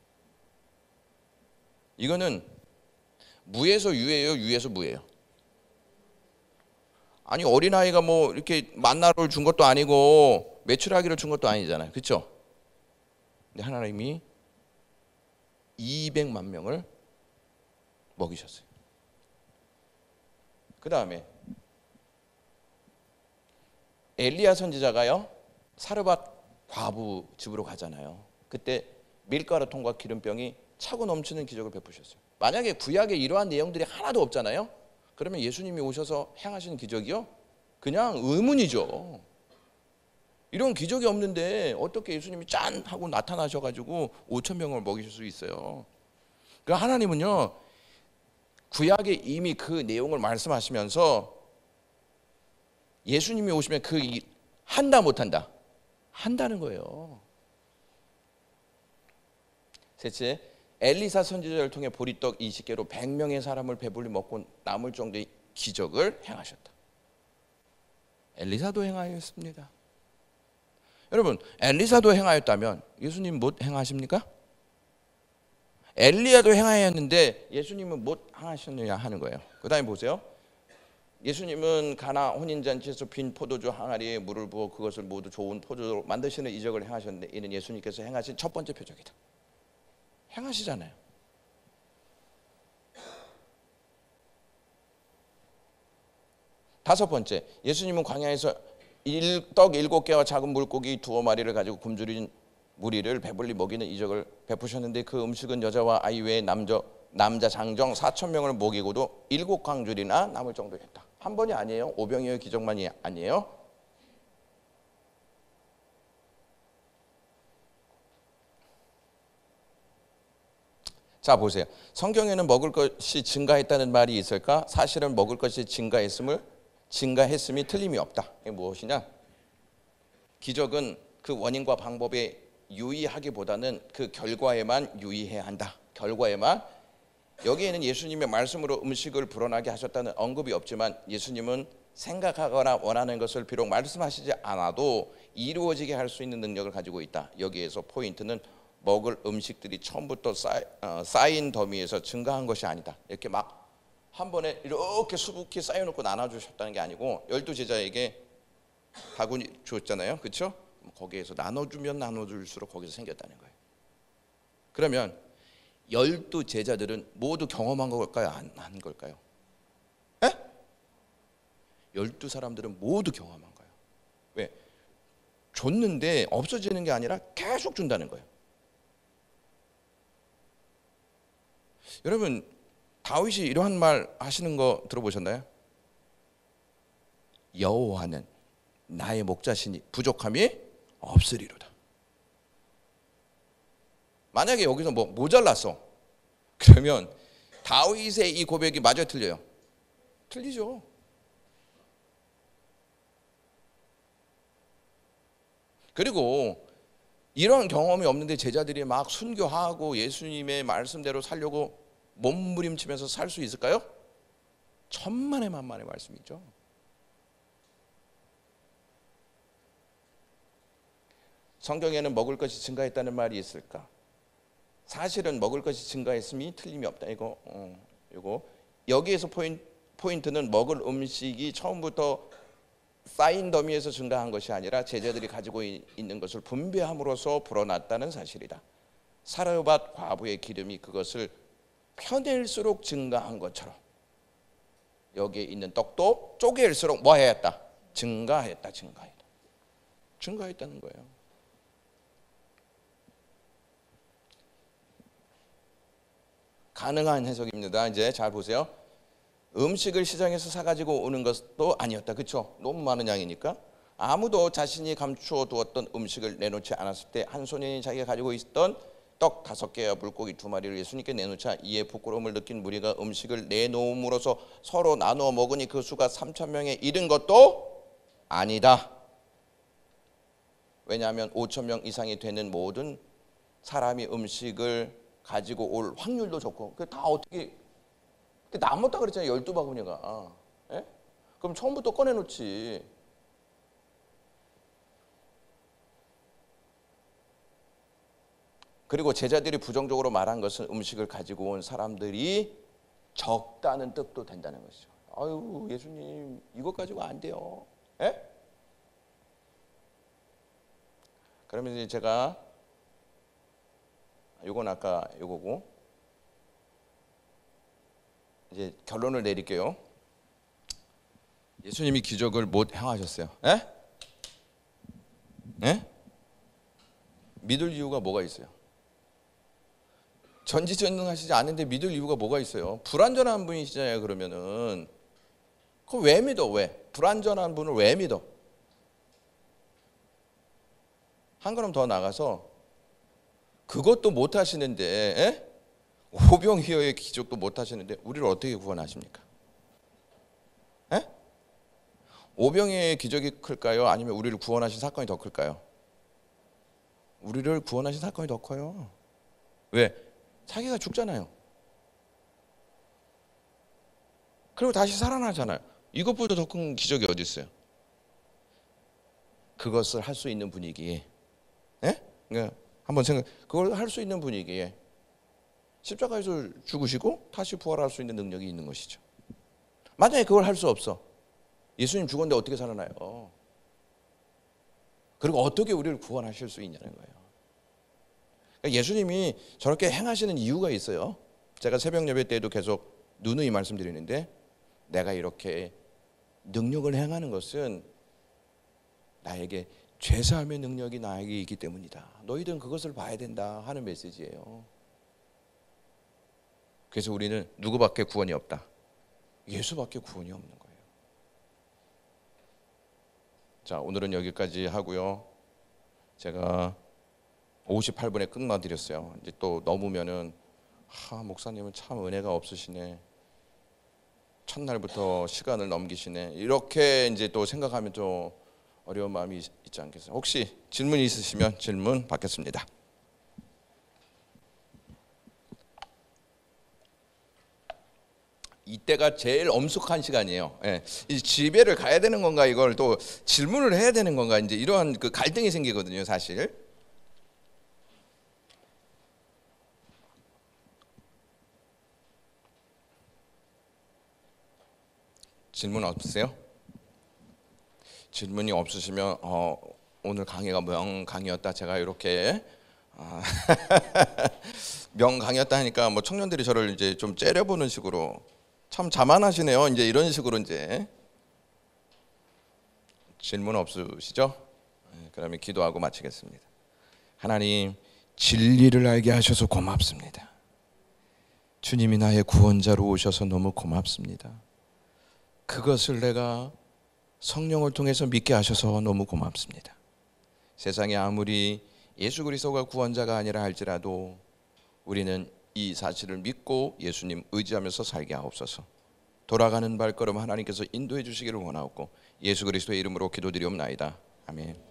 이거는 무에서 유예요, 유에서 무예요. 아니 어린아이가 뭐 이렇게 만나를 준 것도 아니고 메추라기를 준 것도 아니잖아요. 그렇죠? 근데 하나님이 200만 명을 먹이셨어요. 그 다음에 엘리야 선지자가요 사르밧 과부 집으로 가잖아요. 그때 밀가루통과 기름병이 차고 넘치는 기적을 베푸셨어요. 만약에 구약에 이러한 내용들이 하나도 없잖아요. 그러면 예수님이 오셔서 행하신 기적이요 그냥 의문이죠. 이런 기적이 없는데 어떻게 예수님이 짠 하고 나타나셔가지고 5,000명을 먹이실 수 있어요. 그러니까 하나님은요 구약에 이미 그 내용을 말씀하시면서 예수님이 오시면 그 일 한다 못한다? 한다는 거예요. 셋째, 엘리사 선지자를 통해 보리떡 20개로 100명의 사람을 배불리 먹고 남을 정도의 기적을 행하셨다. 엘리사도 행하였습니다. 여러분 엘리사도 행하였다면 예수님 못 행하십니까? 엘리야도 행하였는데 예수님은 못 행하셨느냐 하는 거예요. 그 다음에 보세요. 예수님은 가나 혼인잔치에서 빈 포도주 항아리에 물을 부어 그것을 모두 좋은 포도주로 만드시는 이적을 행하셨는데 이는 예수님께서 행하신 첫 번째 표적이다. 행하시잖아요. 다섯 번째, 예수님은 광야에서 떡 7개와 작은 물고기 2마리를 가지고 굶주린 무리를 배불리 먹이는 이적을 베푸셨는데 그 음식은 여자와 아이 외에 남자 장정 4,000명을 먹이고도 7광줄이나 남을 정도였다. 한 번이 아니에요. 오병이어의 기적만이 아니에요. 자 보세요. 성경에는 먹을 것이 증가했다는 말이 있을까? 사실은 먹을 것이 증가했음이 틀림이 없다. 이게 무엇이냐? 기적은 그 원인과 방법에 유의하기보다는 그 결과에만 유의해야 한다. 결과에만. 여기에는 예수님의 말씀으로 음식을 불어나게 하셨다는 언급이 없지만 예수님은 생각하거나 원하는 것을 비록 말씀하시지 않아도 이루어지게 할 수 있는 능력을 가지고 있다. 여기에서 포인트는 먹을 음식들이 처음부터 쌓인 더미에서 증가한 것이 아니다. 이렇게 막 한 번에 이렇게 수북히 쌓여놓고 나눠주셨다는 게 아니고 12제자에게 바구니 주었잖아요. 그렇죠? 거기에서 나눠주면 나눠줄수록 거기서 생겼다는 거예요. 그러면 12제자들은 모두 경험한 걸까요? 안 한 걸까요? 12사람들은 모두 경험한 거예요. 왜? 줬는데 없어지는 게 아니라 계속 준다는 거예요. 여러분, 다윗이 이러한 말 하시는 거 들어보셨나요? 여호와는 나의 목자시니 부족함이 없으리로다. 만약에 여기서 뭐 모자랐어, 그러면 다윗의 이 고백이 맞아 틀려요? 틀리죠. 그리고 이런 경험이 없는데 제자들이 막 순교하고 예수님의 말씀대로 살려고 몸부림치면서 살 수 있을까요? 천만의 만만의 말씀이죠. 성경에는 먹을 것이 증가했다는 말이 있을까? 사실은 먹을 것이 증가했음이 틀림이 없다. 이거 여기에서 포인트는 먹을 음식이 처음부터 쌓인 더미에서 증가한 것이 아니라 제자들이 가지고 있는 것을 분배함으로써 불어났다는 사실이다. 사르밧 과부의 기름이 그것을 펴낼수록 증가한 것처럼 여기에 있는 떡도 쪼갤수록 뭐 했다? 증가했다는 거예요. 가능한 해석입니다. 이제 잘 보세요. 음식을 시장에서 사가지고 오는 것도 아니었다. 그렇죠? 너무 많은 양이니까. 아무도 자신이 감추어 두었던 음식을 내놓지 않았을 때 한 소년이 자기가 가지고 있었던 떡 5개와 물고기 2마리를 예수님께 내놓자 이에 부끄러움을 느낀 무리가 음식을 내놓음으로써 서로 나누어 먹으니 그 수가 3,000명에 이른 것도 아니다. 왜냐하면 5,000명 이상이 되는 모든 사람이 음식을 가지고 올 확률도 좋고 다 어떻게 남았다 그랬잖아요. 12바구니가. 그럼 처음부터 꺼내놓지. 그리고 제자들이 부정적으로 말한 것은 음식을 가지고 온 사람들이 적다는 뜻도 된다는 것이죠. 아유, 예수님 이것 가지고 안 돼요. 그러면 이제 제가 요건 아까 요거고 이제 결론을 내릴게요. 예수님이 기적을 못 행하셨어요. 믿을 이유가 뭐가 있어요? 전지전능하시지 않은데 믿을 이유가 뭐가 있어요? 불완전한 분이시잖아요. 그러면은 그럼 왜 믿어? 왜? 불완전한 분을 왜 믿어? 한 걸음 더 나가서 그것도 못 하시는데 오병이어의 기적도 못 하시는데 우리를 어떻게 구원하십니까? 오병이어의 기적이 클까요? 아니면 우리를 구원하신 사건이 더 클까요? 우리를 구원하신 사건이 더 커요. 왜? 자기가 죽잖아요. 그리고 다시 살아나잖아요. 이것보다 더 큰 기적이 어디 있어요? 그것을 할 수 있는 분위기에 한번 그걸 할 수 있는 분위기에 십자가에서 죽으시고 다시 부활할 수 있는 능력이 있는 것이죠. 만약에 그걸 할 수 없어. 예수님 죽었는데 어떻게 살아나요? 그리고 어떻게 우리를 구원하실 수 있냐는 거예요. 그러니까 예수님이 저렇게 행하시는 이유가 있어요. 제가 새벽 예배 때에도 계속 누누이 말씀드리는데 내가 이렇게 능력을 행하는 것은 나에게 죄사함의 능력이 나에게 있기 때문이다. 너희들은 그것을 봐야 된다 하는 메시지예요. 그래서 우리는 누구밖에 구원이 없다. 예수밖에 구원이 없는 거예요. 자, 오늘은 여기까지 하고요. 제가 58분에 끝마드렸어요. 이제 또 넘으면은 목사님은 참 은혜가 없으시네. 첫날부터 시간을 넘기시네. 이렇게 이제 또 생각하면 좀 어려운 마음이 있지 않겠어요? 혹시 질문이 있으시면 질문 받겠습니다. 이때가 제일 엄숙한 시간이에요. 예. 이 집에를 가야 되는 건가, 이걸 또 질문을 해야 되는 건가, 이제 이러한 그 갈등이 생기거든요, 사실. 질문 없으세요? 질문이 없으시면 오늘 강의가 명강의였다. 제가 이렇게 명강의였다 하니까 뭐 청년들이 저를 이제 좀 째려보는 식으로 참 자만하시네요. 이제 이런 식으로 이제 질문 없으시죠? 그러면 기도하고 마치겠습니다. 하나님, 진리를 알게 하셔서 고맙습니다. 주님이 나의 구원자로 오셔서 너무 고맙습니다. 그것을 내가 성령을 통해서 믿게 하셔서 너무 고맙습니다. 세상에 아무리 예수 그리스도가 구원자가 아니라 할지라도 우리는 이 사실을 믿고 예수님 의지하면서 살게 하옵소서. 돌아가는 발걸음 하나님께서 인도해 주시기를 원하옵고 예수 그리스도의 이름으로 기도드리옵나이다. 아멘.